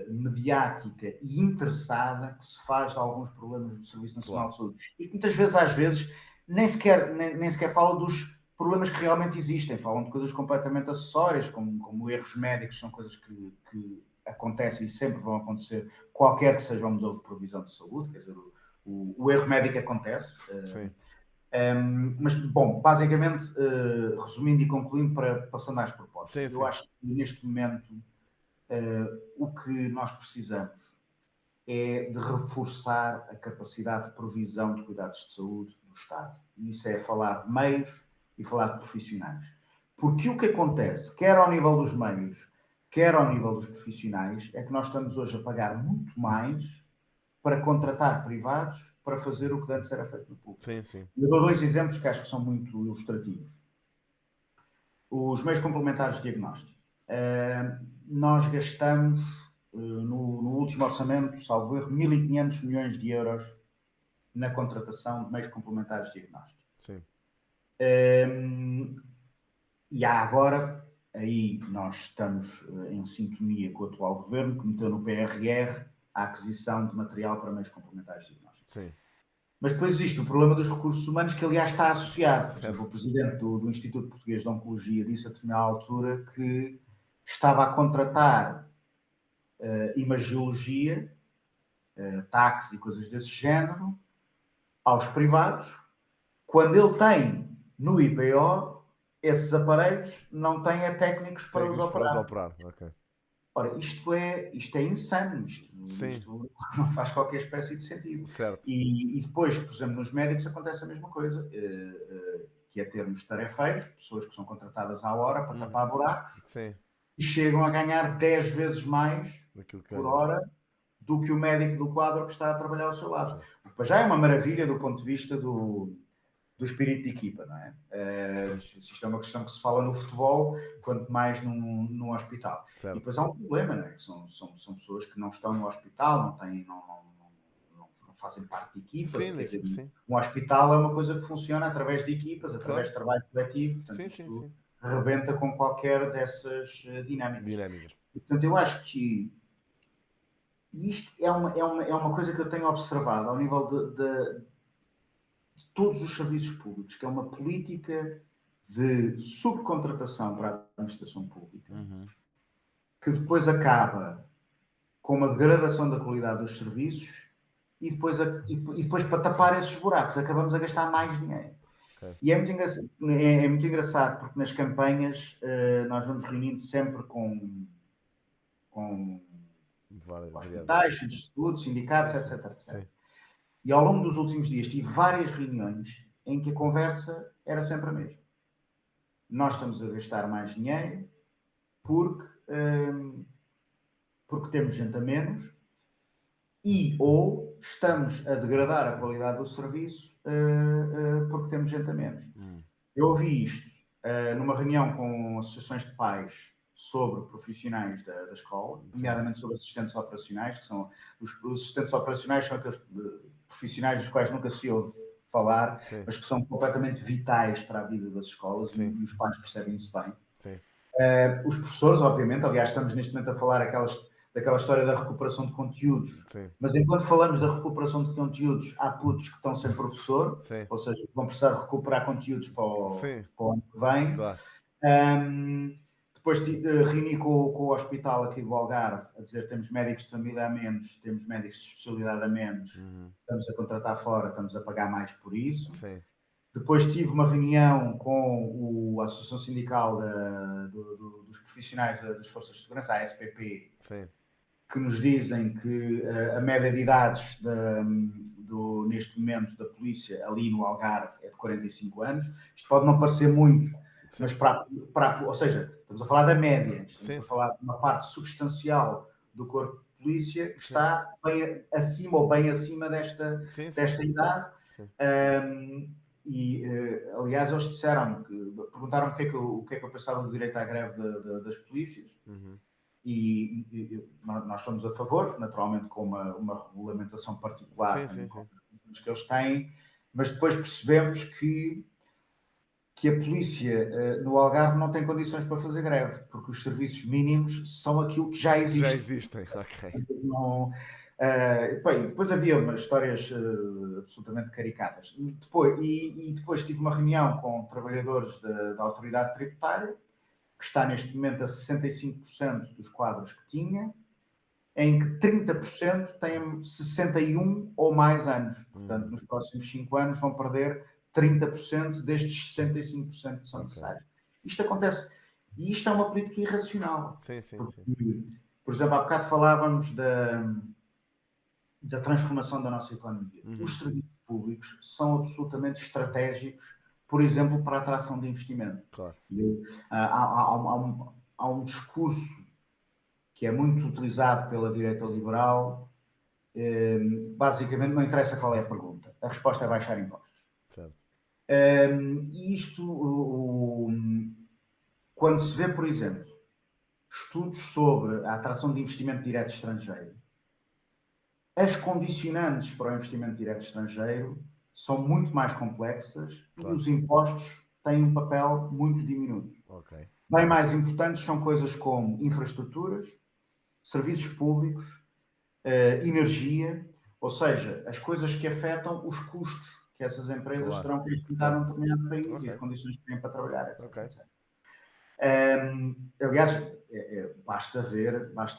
mediática e interessada que se faz de alguns problemas do Serviço Nacional claro, de Saúde. E que muitas vezes, às vezes, nem sequer fala dos problemas que realmente existem, falam de coisas completamente acessórias, como erros médicos, são coisas que acontecem e sempre vão acontecer, qualquer que seja o modelo de provisão de saúde, quer dizer, o erro médico acontece. sim, Mas, bom, basicamente, resumindo e concluindo, passando às propostas, sim, eu sim, acho que neste momento o que nós precisamos é de reforçar a capacidade de provisão de cuidados de saúde do Estado. E isso é falar de meios e falar de profissionais. Porque o que acontece, quer ao nível dos meios, quer ao nível dos profissionais, é que nós estamos hoje a pagar muito mais para contratar privados para fazer o que antes era feito no público. sim, sim, Eu dou dois exemplos que acho que são muito ilustrativos. Os meios complementares de diagnóstico. Nós gastamos, no último orçamento, salvo erro, 1.500 milhões de euros na contratação de meios complementares de diagnóstico. sim, E há agora, aí nós estamos em sintonia com o atual governo, que meteu no PRR a aquisição de material para meios complementares de diagnóstico. sim, Mas depois existe o problema dos recursos humanos, que aliás está associado. Por exemplo, certo, o presidente do Instituto Português de Oncologia disse a determinada altura que estava a contratar imagiologia, táxi e coisas desse género, aos privados, quando ele tem no IPO, esses aparelhos não têm técnicos para os técnicos para os operar. operar, ok, Ora, isto é insano, sim, isto não faz qualquer espécie de sentido. certo, E depois, por exemplo, nos médicos acontece a mesma coisa, que é termos tarefeiros, pessoas que são contratadas à hora para uhum, tapar buracos, sim, e chegam a ganhar 10 vezes mais daquilo que por ganham, hora do que o médico do quadro que está a trabalhar ao seu lado. pois, O que já é uma maravilha do ponto de vista do espírito de equipa, não é? sim, Isto é uma questão que se fala no futebol, quanto mais num hospital. E certo, depois há um problema, não é? Que são pessoas que não estão no hospital, não fazem parte de equipas, sim, quer da dizer, equipe, sim, um hospital é uma coisa que funciona através de equipas, através claro, de trabalho coletivo, portanto sim, sim, isto sim, rebenta com qualquer dessas dinâmicas. dinâmicas, E, portanto, eu acho que isto é uma coisa que eu tenho observado ao nível de todos os serviços públicos, que é uma política de subcontratação para a administração pública, que depois acaba com uma degradação da qualidade dos serviços e depois para tapar esses buracos acabamos a gastar mais dinheiro. Ok. E é muito engraçado porque nas campanhas nós vamos reunindo sempre com hospitais, centros de saúde, sindicatos, etc. Sim. E ao longo dos últimos dias tive várias reuniões em que a conversa era sempre a mesma. Nós estamos a gastar mais dinheiro porque temos gente a menos ou estamos a degradar a qualidade do serviço porque temos gente a menos. Eu ouvi isto numa reunião com associações de pais sobre profissionais da escola, nomeadamente sobre assistentes operacionais, que são os assistentes operacionais são aqueles profissionais dos quais nunca se ouve falar, mas que são completamente vitais para a vida das escolas e os pais percebem isso bem. Os professores, obviamente, aliás, estamos neste momento a falar daquela história da recuperação de conteúdos, mas enquanto falamos da recuperação de conteúdos, há putos que estão sem professor, ou seja, vão precisar recuperar conteúdos para o ano que vem. Claro. Depois reuni com o hospital aqui do Algarve a dizer temos médicos de família a menos, temos médicos de especialidade a menos, estamos a contratar fora, estamos a pagar mais por isso. Depois tive uma reunião com a Associação Sindical dos Profissionais das Forças de Segurança, a SPP, que nos dizem que a média de idades neste momento da polícia ali no Algarve é de 45 anos. Isto pode não parecer muito, mas ou seja, estamos a falar da média, estamos a falar de uma parte substancial do corpo de polícia que está bem acima desta idade. Aliás, eles disseram perguntaram o que é que eu pensava do direito à greve das polícias. E nós somos a favor, naturalmente com uma regulamentação particular que eles têm, mas depois percebemos que a polícia no Algarve não tem condições para fazer greve, porque os serviços mínimos são aquilo que já existe. Já existem, ok. Depois havia umas histórias absolutamente caricatas. Depois tive uma reunião com trabalhadores da autoridade tributária, que está neste momento a 65% dos quadros que tinha, em que 30% têm 61 ou mais anos. Portanto, nos próximos 5 anos vão perder 30% destes 65% que são necessários. Isto acontece, e isto é uma política irracional. Por exemplo, há bocado falávamos da transformação da nossa economia. Os serviços públicos são absolutamente estratégicos, por exemplo, para a atração de investimento. Há um discurso que é muito utilizado pela direita liberal, basicamente não interessa qual é a pergunta, a resposta é baixar impostos. E isto, quando se vê, por exemplo, estudos sobre a atração de investimento direto estrangeiro, as condicionantes para o investimento direto estrangeiro são muito mais complexas e os impostos têm um papel muito diminuto. Bem mais importantes são coisas como infraestruturas, serviços públicos, energia, ou seja, as coisas que afetam os custos que essas empresas terão que implementar num determinado país e as condições que têm para trabalhar, etc. Aliás, basta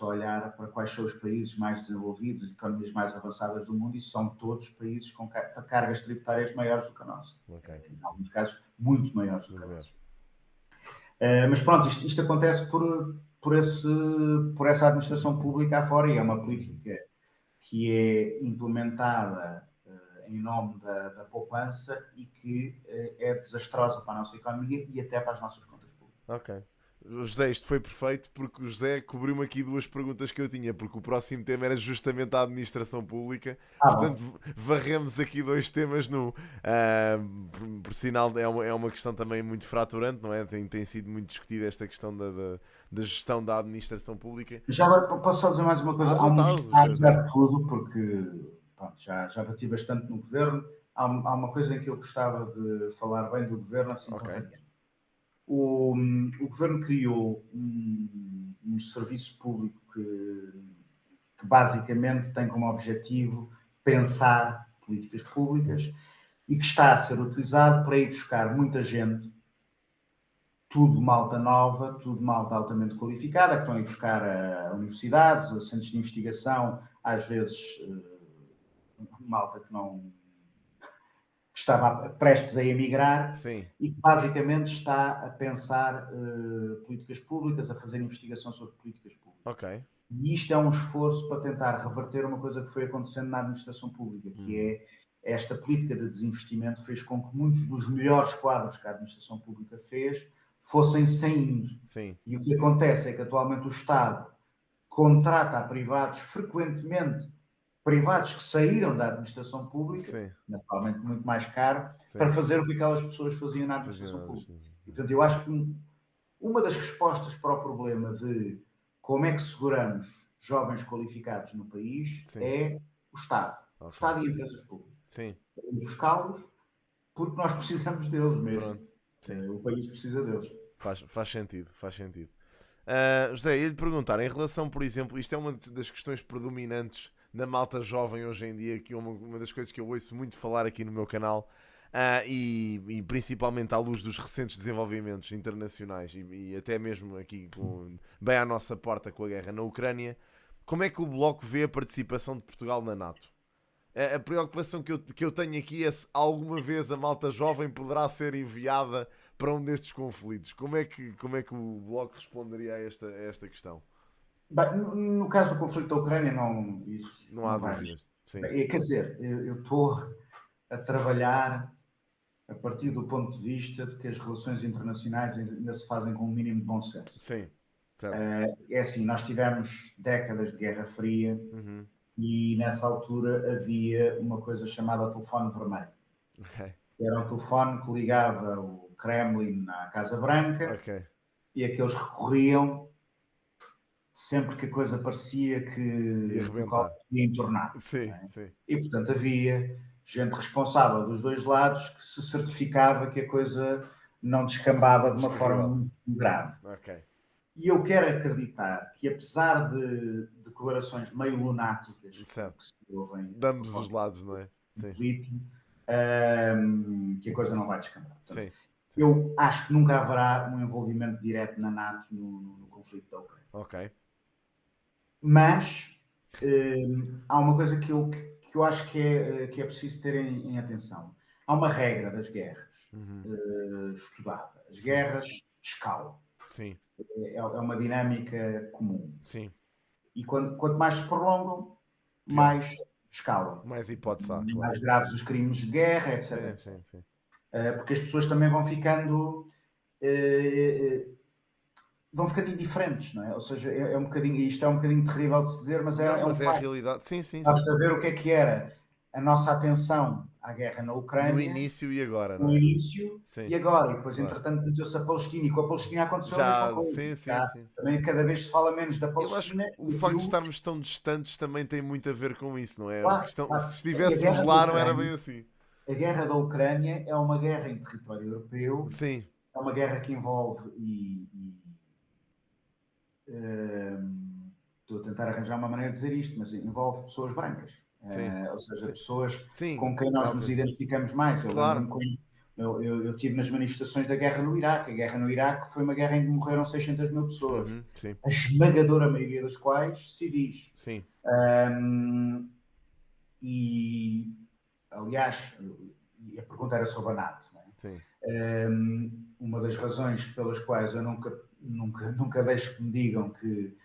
olhar para quais são os países mais desenvolvidos, as economias mais avançadas do mundo, e são todos países com cargas tributárias maiores do que a nossa. Em alguns casos, muito maiores do que a nossa. Mas pronto, isto acontece por essa administração pública afora, e é uma política que é implementada em nome da poupança e que é desastrosa para a nossa economia e até para as nossas contas públicas. José, isto foi perfeito porque o José cobriu-me aqui 2 perguntas que eu tinha, porque o próximo tema era justamente a administração pública. Portanto, varremos aqui 2 temas no... por sinal, é uma questão também muito fraturante, não é? Tem sido muito discutida esta questão da gestão da administração pública. Já agora, posso só dizer mais uma coisa? Apesar de tudo, porque pronto, já bati bastante no governo, há uma coisa em que eu gostava de falar bem do governo, assim como o governo criou um serviço público que basicamente tem como objetivo pensar políticas públicas e que está a ser utilizado para ir buscar muita gente tudo malta nova, tudo malta altamente qualificada, que estão a ir buscar a universidades, a centros de investigação, às vezes malta que não que estava prestes a emigrar Sim. e que basicamente está a pensar políticas públicas, a fazer investigação sobre políticas públicas. Ok. E isto é um esforço para tentar reverter uma coisa que foi acontecendo na administração pública, que é esta política de desinvestimento fez com que muitos dos melhores quadros que a administração pública fez fossem saindo. Sim. E o que acontece é que atualmente o Estado contrata a privados, frequentemente privados que saíram da administração pública, Sim. naturalmente muito mais caro, Sim. para fazer o que aquelas pessoas faziam na administração pública. E, portanto, eu acho que uma das respostas para o problema de como é que seguramos jovens qualificados no país Sim. é o Estado. Ok. O Estado e empresas públicas. Sim. Buscá-los porque nós precisamos deles mesmo. Pronto. Sim. O país precisa deles. Faz sentido, faz sentido. José, ia-lhe perguntar, em relação, por exemplo, isto é uma das questões predominantes na malta jovem hoje em dia, que é uma das coisas que eu ouço muito falar aqui no meu canal, e principalmente à luz dos recentes desenvolvimentos internacionais e até mesmo aqui bem à nossa porta com a guerra na Ucrânia, como é que o Bloco vê a participação de Portugal na NATO? A preocupação que eu tenho aqui é se alguma vez a malta jovem poderá ser enviada para um destes conflitos. Como é que o Bloco responderia a esta questão? Bem, no caso do conflito da Ucrânia, Não há dúvidas. Sim. Quer dizer, eu estou a trabalhar a partir do ponto de vista de que as relações internacionais ainda se fazem com um mínimo de bom senso. Sim, certo. É assim, nós tivemos décadas de Guerra Fria e nessa altura havia uma coisa chamada telefone vermelho. Ok. Era um telefone que ligava o Kremlin à Casa Branca e aqueles recorriam sempre que a coisa parecia que o caldo ia entornar. Sim, sim. E, portanto, havia gente responsável dos dois lados que se certificava que a coisa não descambava de uma forma muito grave. Okay. E eu quero acreditar que, apesar de declarações meio lunáticas que se ouvem de ambos os lados, não é? Conflito, que a coisa não vai descambar. Sim. Eu acho que nunca haverá um envolvimento direto na NATO no conflito da Ucrânia. Ok. Mas há uma coisa que eu acho que é preciso ter em atenção. Há uma regra das guerras estudada. As guerras escalam. Sim. É uma dinâmica comum. Sim. E quanto mais se prolongam, mais escalam. Mais hipótese há, claro. Mais graves os crimes de guerra, etc. Sim. Porque as pessoas também vão ficando indiferentes, não é? Ou seja, é um bocadinho, isto é um bocadinho terrível de se dizer, mas é um facto. É a realidade. Sim. Basta ver o que era a nossa atenção à guerra na Ucrânia. No início e agora, não é? No início e agora. E depois, entretanto, meteu-se a Palestina e com a Palestina aconteceu a mesma coisa. Sim. Também cada vez se fala menos da Palestina. Eu acho que o facto de estarmos tão distantes também tem muito a ver com isso, não é? Claro. Se estivéssemos lá, não era bem assim. A guerra da Ucrânia é uma guerra em território europeu. Sim. É uma guerra que envolve estou a tentar arranjar uma maneira de dizer isto, mas envolve pessoas brancas. Ou seja, pessoas com quem nós nos identificamos mais. Eu estive nas manifestações da guerra no Iraque. A guerra no Iraque foi uma guerra em que morreram 600 mil pessoas. A esmagadora maioria das quais civis. Sim. E, aliás, a pergunta era sobre a NATO. Não é? Sim. Uma das razões pelas quais eu nunca deixo que me digam porque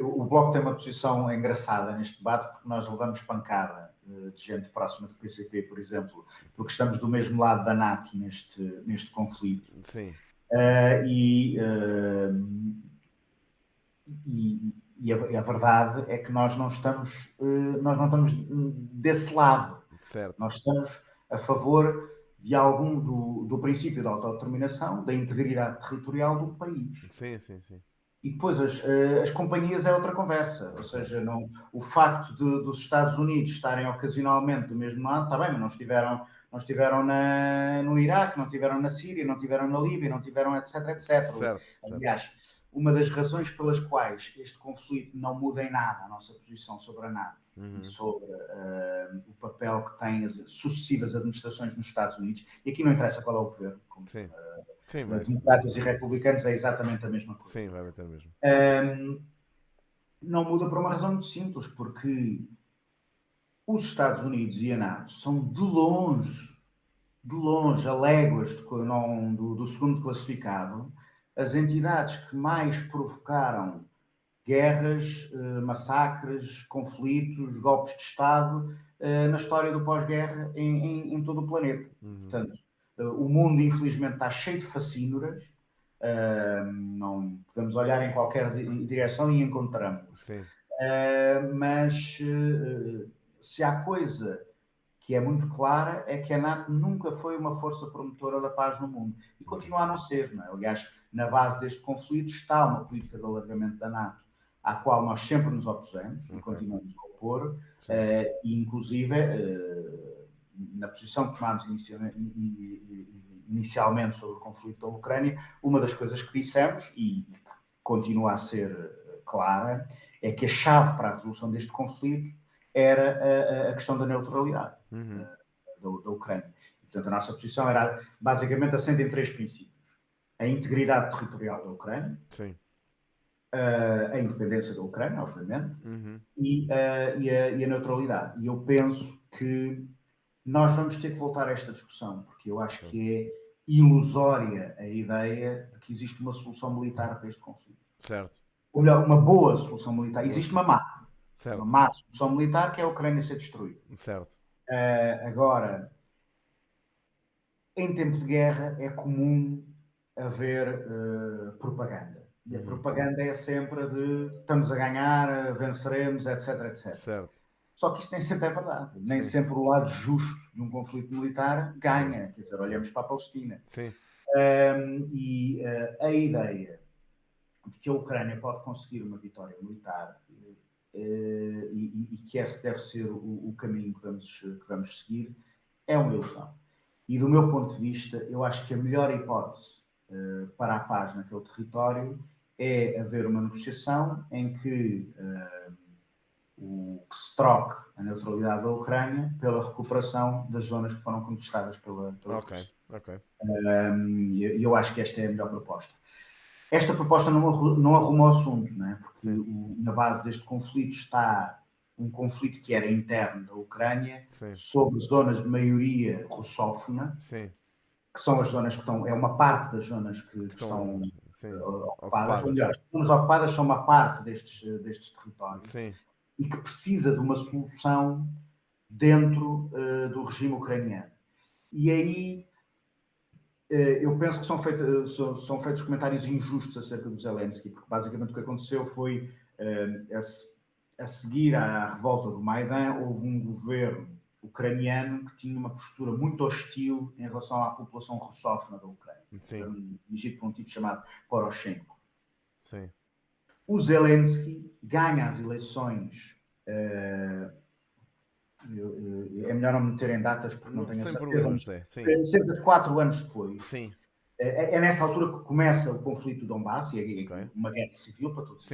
o Bloco tem uma posição engraçada neste debate, porque nós levamos pancada de gente próxima do PCP, por exemplo, porque estamos do mesmo lado da NATO neste conflito. Sim. E a verdade é que nós não estamos desse lado. Certo. Nós estamos a favor de algum do princípio da autodeterminação, da integridade territorial do país. Sim. E depois as companhias é outra conversa. Ou seja, o facto dos Estados Unidos estarem ocasionalmente do mesmo lado, está bem, mas não estiveram no Iraque, não estiveram na Síria, não estiveram na Líbia, não estiveram etc. Certo. Aliás, uma das razões pelas quais este conflito não muda em nada a nossa posição sobre a NATO e sobre o papel que têm as sucessivas administrações nos Estados Unidos, e aqui não interessa qual é o governo, Sim, democratas e republicanos é exatamente a mesma coisa. Sim, vai bater mesmo. Não muda por uma razão muito simples, porque os Estados Unidos e a NATO são de longe, a léguas do segundo classificado, as entidades que mais provocaram guerras, massacres, conflitos, golpes de Estado na história do pós-guerra em todo o planeta. Portanto, o mundo, infelizmente, está cheio de facínoras. Não podemos olhar em qualquer direção e encontramos. Mas se há coisa que é muito clara é que a NATO nunca foi uma força promotora da paz no mundo e continua a não ser. Não é? Aliás, na base deste conflito está uma política de alargamento da NATO, à qual nós sempre nos opusemos e continuamos a opor, e inclusive na posição que tomámos inicialmente sobre o conflito da Ucrânia, uma das coisas que dissemos, e que continua a ser clara, é que a chave para a resolução deste conflito era a questão da neutralidade da Ucrânia. Portanto, a nossa posição era basicamente assente em 3 princípios. A integridade territorial da Ucrânia, a independência da Ucrânia, obviamente, e a neutralidade. E eu penso que nós vamos ter que voltar a esta discussão, porque eu acho que é ilusória a ideia de que existe uma solução militar para este conflito. Certo. Ou melhor, uma boa solução militar. Existe uma má. Certo. Uma má solução militar, que é a Ucrânia ser destruída. Certo. Agora, em tempo de guerra é comum haver propaganda. E a propaganda é sempre de estamos a ganhar, venceremos, etc, etc. Certo. Só que isso nem sempre é verdade. Nem sempre o lado justo de um conflito militar ganha. Quer dizer, olhamos para a Palestina. Sim. E a ideia de que a Ucrânia pode conseguir uma vitória militar e que esse deve ser o caminho que vamos seguir é uma ilusão. E do meu ponto de vista, eu acho que a melhor hipótese para a paz naquele território é haver uma negociação em que se troque a neutralidade da Ucrânia pela recuperação das zonas que foram conquistadas pela Rússia. Eu acho que esta é a melhor proposta. Esta proposta não arruma o assunto, não é? Porque na base deste conflito está um conflito que era interno da Ucrânia, sobre zonas de maioria russófona, que são as zonas que estão, é uma parte das zonas que estão ocupadas, ou melhor, as zonas ocupadas são uma parte destes territórios, e que precisa de uma solução dentro do regime ucraniano. E aí eu penso que são feitos comentários injustos acerca do Zelensky, porque basicamente o que aconteceu foi, a seguir à revolta do Maidan, houve um governo ucraniano que tinha uma postura muito hostil em relação à população russófona da Ucrânia. Dirigido por um tipo chamado Poroshenko. O Zelensky ganha as eleições... é melhor não me meter em datas porque não tenho a certeza. Cerca de 4 anos depois. É nessa altura que começa o conflito do Donbass, e uma guerra civil para todos os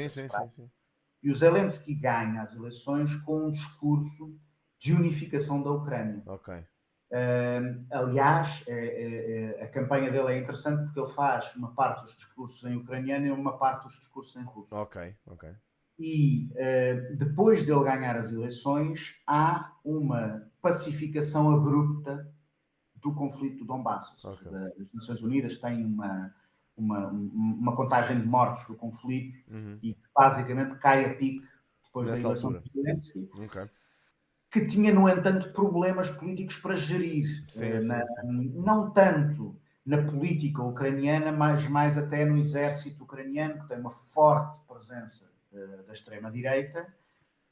E o Zelensky ganha as eleições com um discurso de unificação da Ucrânia. Aliás, a campanha dele é interessante porque ele faz uma parte dos discursos em ucraniano e uma parte dos discursos em russo. E depois dele ganhar as eleições, há uma pacificação abrupta do conflito do Donbass. Ou seja, as Nações Unidas têm uma contagem de mortos do conflito e que basicamente cai a pique depois da eleição de Zelensky. Que tinha, no entanto, problemas políticos para gerir. Não tanto na política ucraniana, mas mais até no exército ucraniano, que tem uma forte presença da extrema-direita,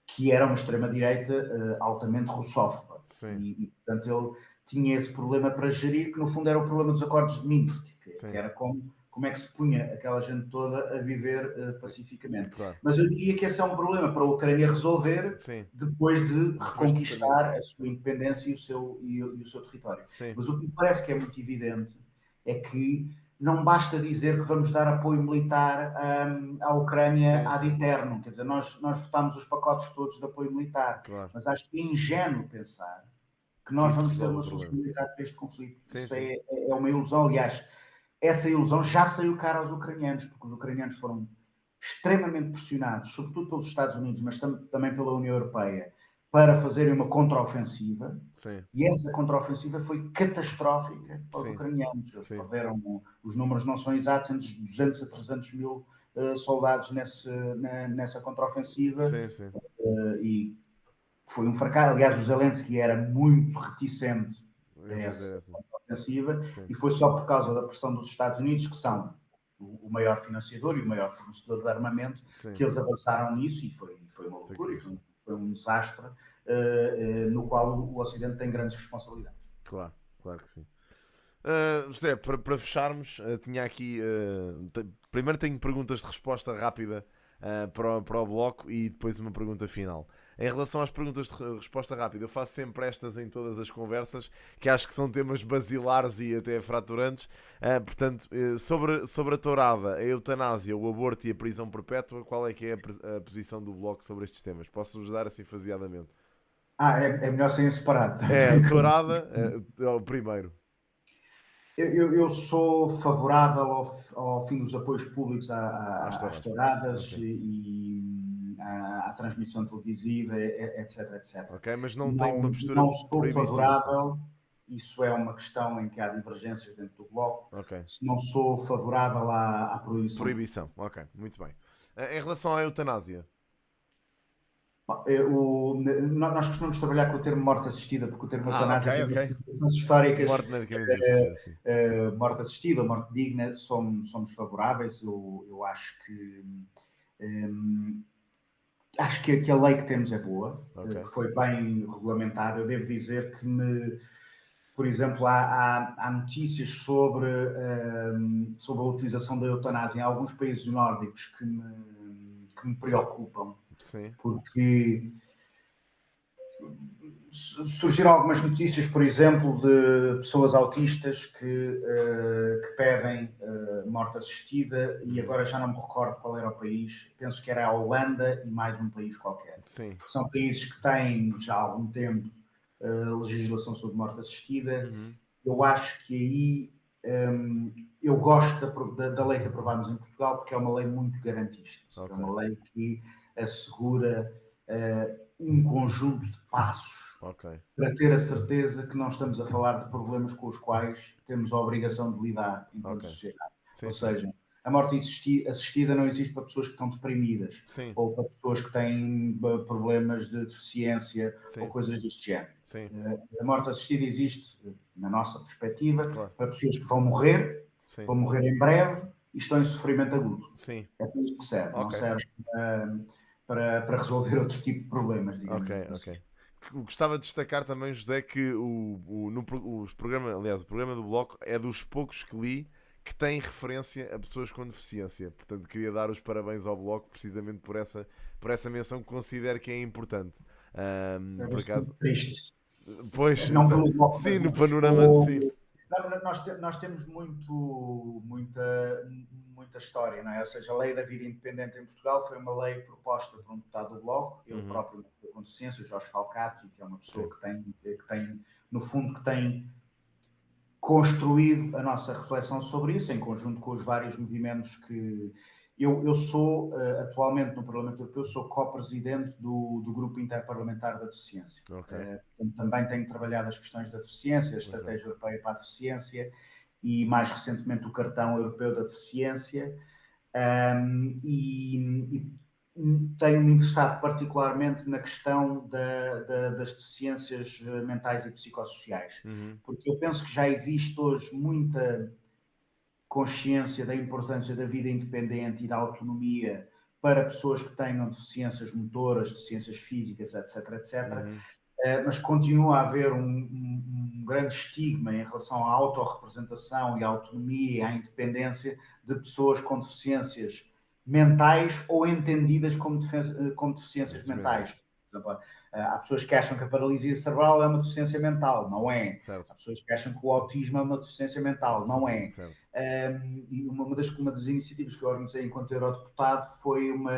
que era uma extrema-direita altamente russófoba. E, portanto, ele tinha esse problema para gerir, que no fundo era o problema dos acordos de Minsk, que era como é que se punha aquela gente toda a viver pacificamente. Mas eu diria que esse é um problema para a Ucrânia resolver depois de reconquistar a sua independência e o seu território. Mas o que me parece que é muito evidente é que não basta dizer que vamos dar apoio militar à Ucrânia ad eternum. Quer dizer, nós votámos os pacotes todos de apoio militar, mas acho que é ingênuo pensar que nós vamos ter uma solução militar para este conflito. Isso é uma ilusão. Aliás, essa ilusão já saiu cara aos ucranianos, porque os ucranianos foram extremamente pressionados, sobretudo pelos Estados Unidos, mas também pela União Europeia, para fazerem uma contraofensiva. Sim. E essa contraofensiva foi catastrófica para os Sim. ucranianos. Eles Sim. perderam, os números não são exatos, entre 200 a 300 mil soldados nessa contraofensiva. Sim, sim. E foi um fracasso. Aliás, o Zelensky era muito reticente a essa ofensiva, e foi só por causa da pressão dos Estados Unidos, que são o maior financiador e o maior fornecedor de armamento, que eles avançaram nisso, e foi uma loucura, e foi um desastre no qual o Ocidente tem grandes responsabilidades. Claro que sim. José, para fecharmos, tinha aqui. Primeiro tenho perguntas de resposta rápida para o bloco e depois uma pergunta final. Em relação às perguntas de resposta rápida, eu faço sempre estas em todas as conversas, que acho que são temas basilares e até fraturantes. Portanto, sobre a tourada, a eutanásia, o aborto e a prisão perpétua, qual é que é a posição do bloco sobre estes temas? Posso ajudar assim faseadamente? É melhor ser separado. A tourada, o primeiro. Eu sou favorável ao fim dos apoios públicos às touradas, okay, e à transmissão televisiva, etc, etc. Ok, mas não tem uma postura não sou favorável, isso é uma questão em que há divergências dentro do bloco, okay. Não sou favorável à proibição. Proibição, ok, muito bem. Em relação à eutanásia? Nós costumamos trabalhar com o termo morte assistida, porque o termo eutanásia tem umas históricas. Morte medicamente assistida, morte assistida, morte digna, somos favoráveis. Eu acho que a lei que temos é boa, que foi bem regulamentada. Eu devo dizer que, por exemplo, há notícias sobre a utilização da eutanásia em alguns países nórdicos que me preocupam. Sim. Porque surgiram algumas notícias, por exemplo, de pessoas autistas que pedem morte assistida, e agora já não me recordo qual era o país, penso que era a Holanda e mais um país qualquer. Sim. São países que têm já há algum tempo legislação sobre morte assistida. Eu acho que aí eu gosto da lei que aprovámos em Portugal, porque é uma lei muito garantista. É uma lei que assegura um conjunto de passos para ter a certeza que não estamos a falar de problemas com os quais temos a obrigação de lidar enquanto sociedade. Ou seja, a morte assistida não existe para pessoas que estão deprimidas, ou para pessoas que têm problemas de deficiência, ou coisas deste género. A morte assistida existe, na nossa perspectiva, para pessoas que vão morrer em breve e estão em sofrimento agudo. É para isso que serve, não serve para resolver outro tipo de problemas, digamos assim. Gostava de destacar também, José, que o programa do Bloco é dos poucos que li que tem referência a pessoas com deficiência. Portanto, queria dar os parabéns ao Bloco precisamente por essa menção que considero que é importante. Por acaso, triste. Pois, não pelo Bloco, sim, no panorama, sim. Nós temos muita história, não é? Ou seja, a lei da vida independente em Portugal foi uma lei proposta por um deputado do Bloco, ele próprio com deficiência, o Jorge Falcato, que é uma pessoa que tem, no fundo, que tem construído a nossa reflexão sobre isso, em conjunto com os vários movimentos que... Eu sou, atualmente no Parlamento Europeu, sou co-presidente do Grupo Interparlamentar da Deficiência. Também tenho trabalhado as questões da deficiência, a Estratégia Europeia para a Deficiência e, mais recentemente, o Cartão Europeu da Deficiência. E tenho-me interessado particularmente na questão das deficiências mentais e psicossociais, porque eu penso que já existe hoje muita consciência da importância da vida independente e da autonomia para pessoas que tenham deficiências motoras, deficiências físicas, etc, etc. Mas continua a haver um grande estigma em relação à autorrepresentação e à autonomia e à independência de pessoas com deficiências mentais ou entendidas como deficiências mentais. Por exemplo, há pessoas que acham que a paralisia cerebral é uma deficiência mental, não é. Há pessoas que acham que o autismo é uma deficiência mental, não é. E uma das iniciativas que eu organizei enquanto eurodeputado foi uma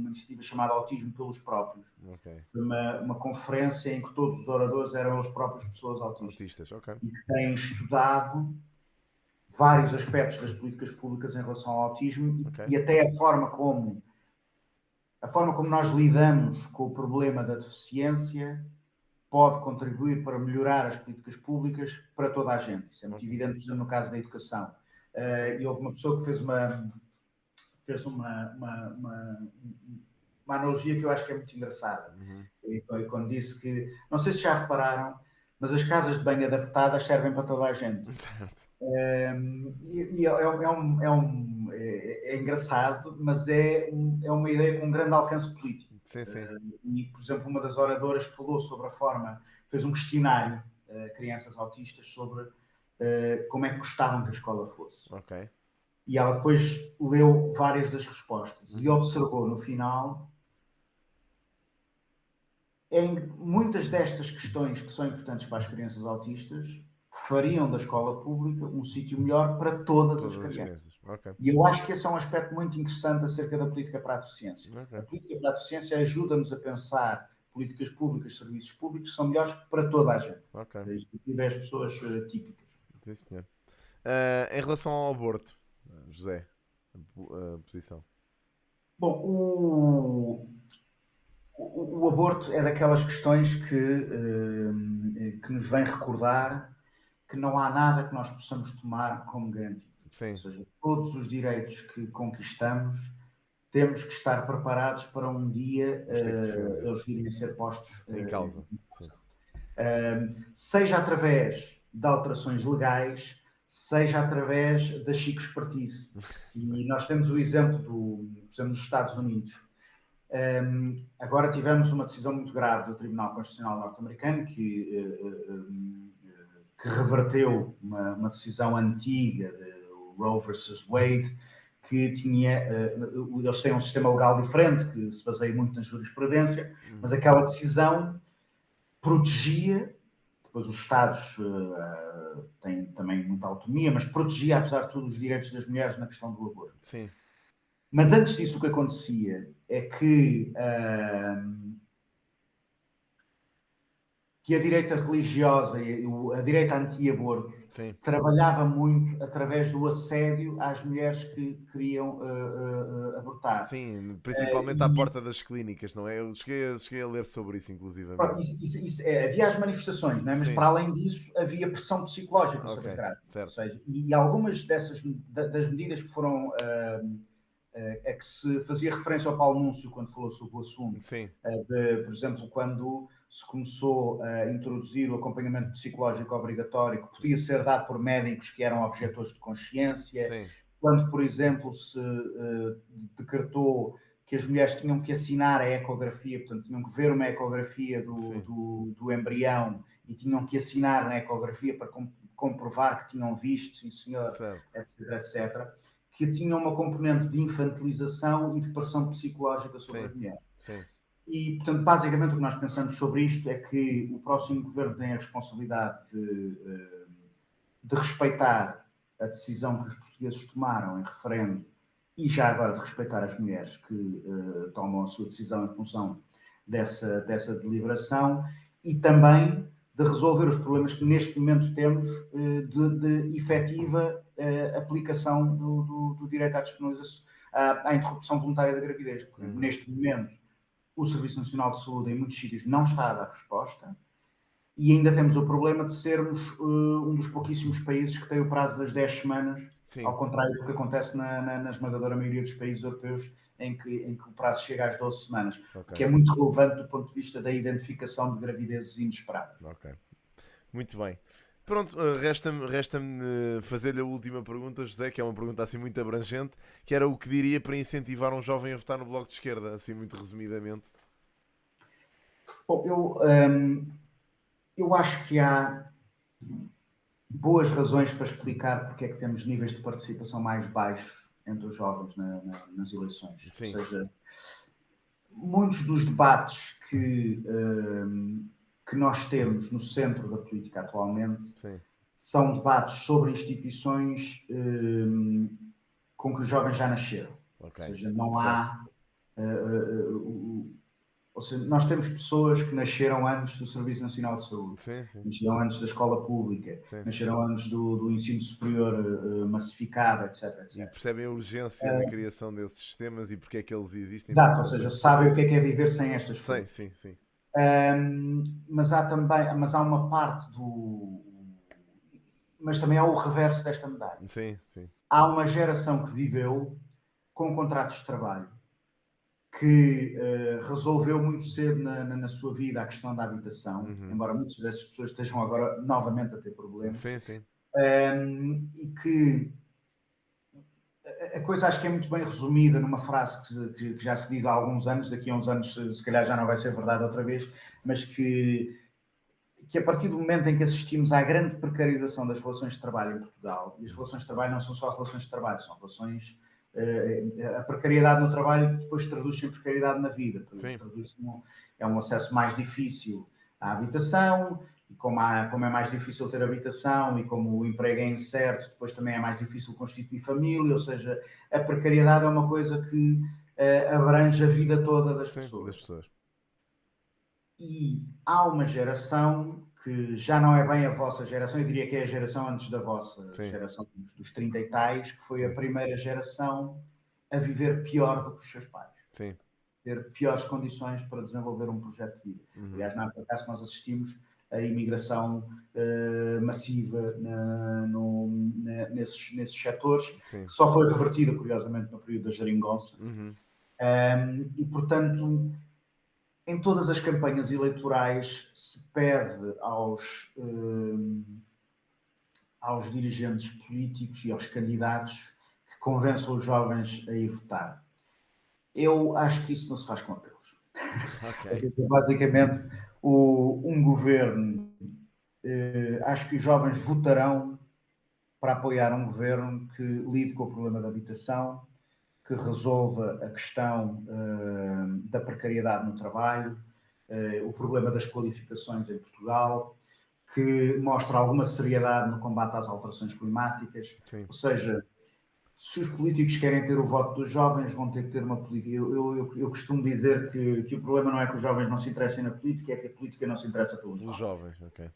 iniciativa chamada Autismo pelos Próprios. Uma conferência em que todos os oradores eram as próprias pessoas autistas. E que têm estudado vários aspectos das políticas públicas em relação ao autismo Ok. e até a forma como nós lidamos com o problema da deficiência pode contribuir para melhorar as políticas públicas para toda a gente. Isso é muito evidente, por exemplo, no caso da educação. E houve uma pessoa que fez uma analogia que eu acho que é muito engraçada. E quando disse que, não sei se já repararam, mas as casas de banho adaptadas servem para toda a gente. Certo. É engraçado, mas é uma ideia com um grande alcance político. Sim, sim. E, por exemplo, uma das oradoras falou sobre a forma, fez um questionário a crianças autistas sobre como é que gostavam que a escola fosse. Ok. E ela depois leu várias das respostas e observou no final muitas destas questões que são importantes para as crianças autistas fariam da escola pública um sítio melhor para todas as crianças. Okay. E eu acho que esse é um aspecto muito interessante acerca da política para a deficiência. Okay. A política para a deficiência ajuda-nos a pensar políticas públicas, serviços públicos que são melhores para toda a gente, inclusive as pessoas típicas. Sim, senhor. Em relação ao aborto, José, a posição. Bom, o aborto é daquelas questões que nos vem recordar que não há nada que nós possamos tomar como garantido. Sim. Ou seja, todos os direitos que conquistamos temos que estar preparados para um dia eles virem a ser postos em causa. Seja através de alterações legais, seja através da chico-espertice. E nós temos o exemplo, por exemplo, dos Estados Unidos. Agora tivemos uma decisão muito grave do Tribunal Constitucional norte-americano que reverteu uma decisão antiga, o Roe versus Wade, que tinha, eles têm um sistema legal diferente, que se baseia muito na jurisprudência, mas aquela decisão protegia, depois os Estados têm também muita autonomia, mas protegia, apesar de tudo, os direitos das mulheres na questão do aborto. Sim. Mas antes disso o que acontecia é que a direita religiosa e a direita anti-aborto trabalhava muito através do assédio às mulheres que queriam abortar. Sim, principalmente à porta das clínicas, não é? Eu cheguei a ler sobre isso, inclusive. Havia as manifestações, não é? Mas para além disso havia pressão psicológica sobre as grávidas. Ou seja, e algumas das medidas que foram... a que se fazia referência ao Paulo Núncio quando falou sobre o assunto. Por exemplo, quando se começou a introduzir o acompanhamento psicológico obrigatório, que podia ser dado por médicos que eram objetores de consciência. Quando, por exemplo, se decretou que as mulheres tinham que assinar a ecografia, portanto, tinham que ver uma ecografia do embrião e tinham que assinar na ecografia para comprovar que tinham visto, sim senhor, etc. Que tinham uma componente de infantilização e de pressão psicológica sobre as mulheres. E, portanto, basicamente o que nós pensamos sobre isto é que o próximo governo tem a responsabilidade de respeitar a decisão que os portugueses tomaram em referendo e já agora de respeitar as mulheres que tomam a sua decisão em função dessa deliberação e também de resolver os problemas que neste momento temos de efetiva aplicação do direito à disponibilização, à interrupção voluntária da gravidez. Porque, neste momento, o Serviço Nacional de Saúde em muitos sítios não está a dar resposta e ainda temos o problema de sermos um dos pouquíssimos países que tem o prazo das 10 semanas, ao contrário do que acontece na esmagadora maioria dos países europeus, em que o prazo chega às 12 semanas, que é muito relevante do ponto de vista da identificação de gravidezes inesperadas. Muito bem. Pronto, resta-me fazer-lhe a última pergunta, José, que é uma pergunta assim muito abrangente, que era o que diria para incentivar um jovem a votar no Bloco de Esquerda, assim muito resumidamente. Bom, eu acho que há boas razões para explicar porque é que temos níveis de participação mais baixos entre os jovens nas eleições. Ou seja, muitos dos debates que nós temos no centro da política atualmente são debates sobre instituições com que os jovens já nasceram. Ou seja, não há... Ou seja, nós temos pessoas que nasceram antes do Serviço Nacional de Saúde, Sim, sim, nasceram antes da escola pública, sim. nasceram antes do ensino superior massificado, etc, E etc. percebem a urgência na criação desses sistemas e porque é que eles existem, Exato, ou etc. seja, sabem o que é viver sem estas Sim, coisas. sim, sim. Mas há uma parte mas também há o reverso desta medalha. Sim, sim. Há uma geração que viveu com contratos de trabalho, que resolveu muito cedo na sua vida a questão da habitação, embora muitas dessas pessoas estejam agora novamente a ter problemas, Sim, sim. e que a coisa acho que é muito bem resumida numa frase que já se diz há alguns anos, daqui a uns anos se calhar já não vai ser verdade outra vez, mas que a partir do momento em que assistimos à grande precarização das relações de trabalho em Portugal, e as relações de trabalho não são só relações de trabalho, são relações. A precariedade no trabalho depois traduz-se em precariedade na vida, Sim. é um acesso mais difícil à habitação, e como é mais difícil ter habitação e como o emprego é incerto, depois também é mais difícil constituir família, ou seja, a precariedade é uma coisa que abrange a vida toda das Sim, das pessoas. pessoas. E há uma geração que já não é bem a vossa geração, eu diria que é a geração antes da vossa Sim. geração dos 30 e tais, que foi Sim. a primeira geração a viver pior do que os seus pais. Sim. Ter piores condições para desenvolver um projeto de vida. Aliás, na acaso nós assistimos a imigração massiva nesses setores, Sim. que só foi revertida, curiosamente, no período da geringonça. E, portanto, em todas as campanhas eleitorais se pede aos dirigentes políticos e aos candidatos que convençam os jovens a ir votar. Eu acho que isso não se faz com apelos. Ok. Basicamente, um governo, acho que os jovens votarão para apoiar um governo que lide com o problema da habitação, que resolva a questão da precariedade no trabalho, o problema das qualificações em Portugal, que mostra alguma seriedade no combate às alterações climáticas. Sim. Ou seja, se os políticos querem ter o voto dos jovens, vão ter que ter uma política. Eu costumo dizer que o problema não é que os jovens não se interessem na política, é que a política não se interessa pelos Os jovens. jovens, ok.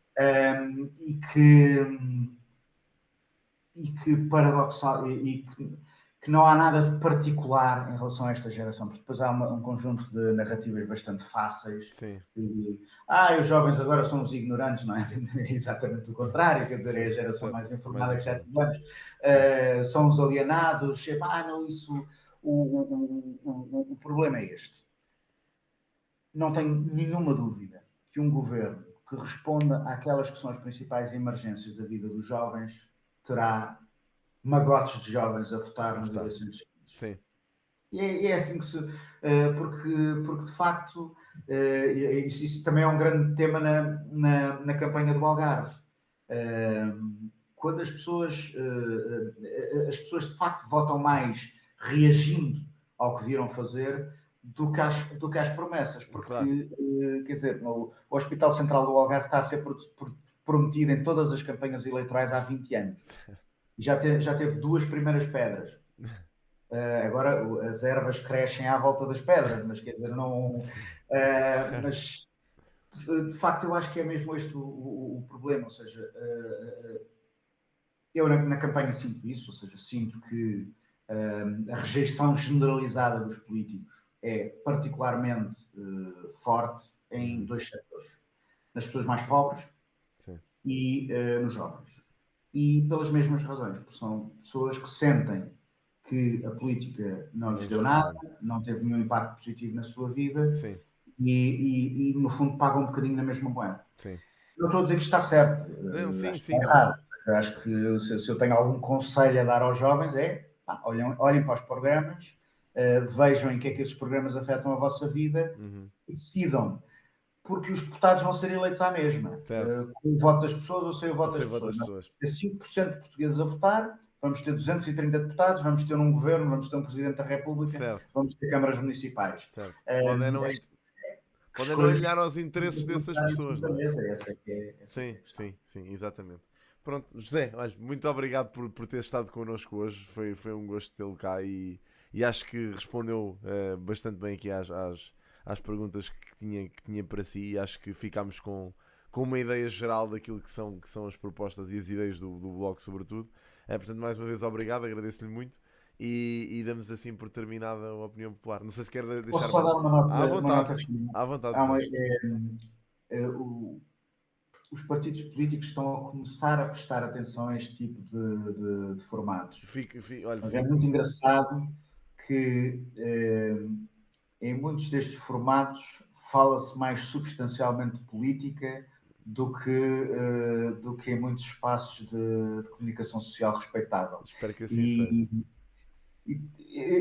E que paradoxal, que não há nada de particular em relação a esta geração, porque depois há um conjunto de narrativas bastante fáceis. Sim. Os jovens agora são os ignorantes, não é? É exatamente o contrário, quer dizer, é a geração certo. mais informada que já informada. tivemos. São os alienados. Não, isso. O problema é este. Não tenho nenhuma dúvida que um governo que responda àquelas que são as principais emergências da vida dos jovens terá magotes de jovens a votar nas eleições seguintes. Sim. E é assim que se. Porque de facto, isso também é um grande tema na campanha do Algarve. Quando as pessoas de facto votam mais reagindo ao que viram fazer do que às promessas, porque, Claro. Quer dizer, o Hospital Central do Algarve está a ser prometido em todas as campanhas eleitorais há 20 anos. Já teve 2 primeiras pedras. Agora as ervas crescem à volta das pedras, mas quer dizer, não. Mas de facto eu acho que é mesmo este o problema, ou seja, eu na campanha sinto isso, ou seja, sinto que a rejeição generalizada dos políticos é particularmente forte em 2 setores, nas pessoas mais pobres. Sim. E nos jovens. E pelas mesmas razões, porque são pessoas que sentem que a política não lhes deu nada, não teve nenhum impacto positivo na sua vida. Sim. E no fundo pagam um bocadinho na mesma moeda. Sim. Não estou a dizer que está certo. Não, sim, acho sim, que está errado. Acho que se eu tenho algum conselho a dar aos jovens olhem para os programas, vejam em que é que esses programas afetam a vossa vida e decidam. Porque os deputados vão ser eleitos à mesma. Com o voto das pessoas ou sem o voto das pessoas. Nós vamos ter 5% de portugueses a votar, vamos ter 230 deputados, vamos ter um governo, vamos ter um presidente da República, vamos ter câmaras municipais. Certo. Podem não olhar aos interesses dessas pessoas, não é? Sim, exatamente. Pronto, José, olha, muito obrigado por ter estado connosco hoje. Foi um gosto tê-lo cá e acho que respondeu bastante bem aqui às perguntas que tinha para si, e acho que ficámos com uma ideia geral daquilo que são as propostas e as ideias do blog, sobretudo. Portanto, mais uma vez, obrigado, agradeço-lhe muito. E damos assim por terminada a opinião popular. Não sei se quer Posso deixar só dar à uma vontade, nota final? à vontade, Há José. Os partidos políticos estão a começar a prestar atenção a este tipo de formatos. Mas é muito engraçado que em muitos destes formatos fala-se mais substancialmente de política do que em muitos espaços de comunicação social respeitável. Espero que assim seja.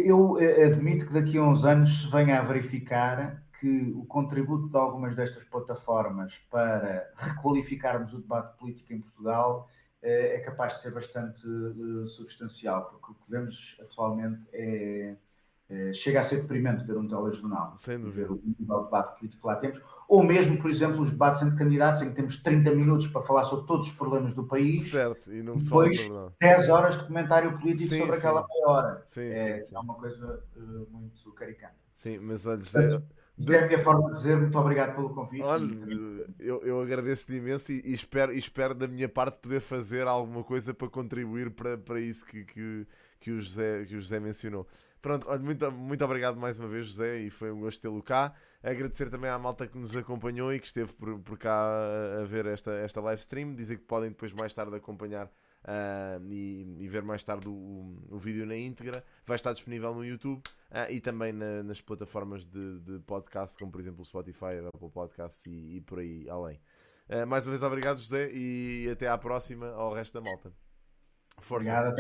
Eu admito que daqui a uns anos se venha a verificar que o contributo de algumas destas plataformas para requalificarmos o debate político em Portugal é capaz de ser bastante substancial, porque o que vemos atualmente chega a ser deprimente ver um telejornal, sem dúvida, ver o debate político que lá temos, ou mesmo, por exemplo, os debates entre candidatos em que temos 30 minutos para falar sobre todos os problemas do país, certo, e não se fala depois sobre nada. 10 horas de comentário político Sim, sobre aquela meia hora. sim, É uma coisa muito caricata. Sim, mas olha, José, Isto é a minha forma de dizer muito obrigado pelo convite. olha, eu agradeço-lhe imenso e espero da minha parte poder fazer alguma coisa para contribuir para isso que o José mencionou. Pronto, olha, muito obrigado mais uma vez, José, e foi um gosto tê-lo cá. Agradecer também à malta que nos acompanhou e que esteve por cá a ver esta live stream. Dizer que podem depois mais tarde acompanhar e ver mais tarde o vídeo na íntegra. Vai estar disponível no YouTube e também nas plataformas de podcast, como por exemplo o Spotify, Apple Podcasts e por aí além. Mais uma vez obrigado, José, e até à próxima ao resto da malta. Força! Obrigado, até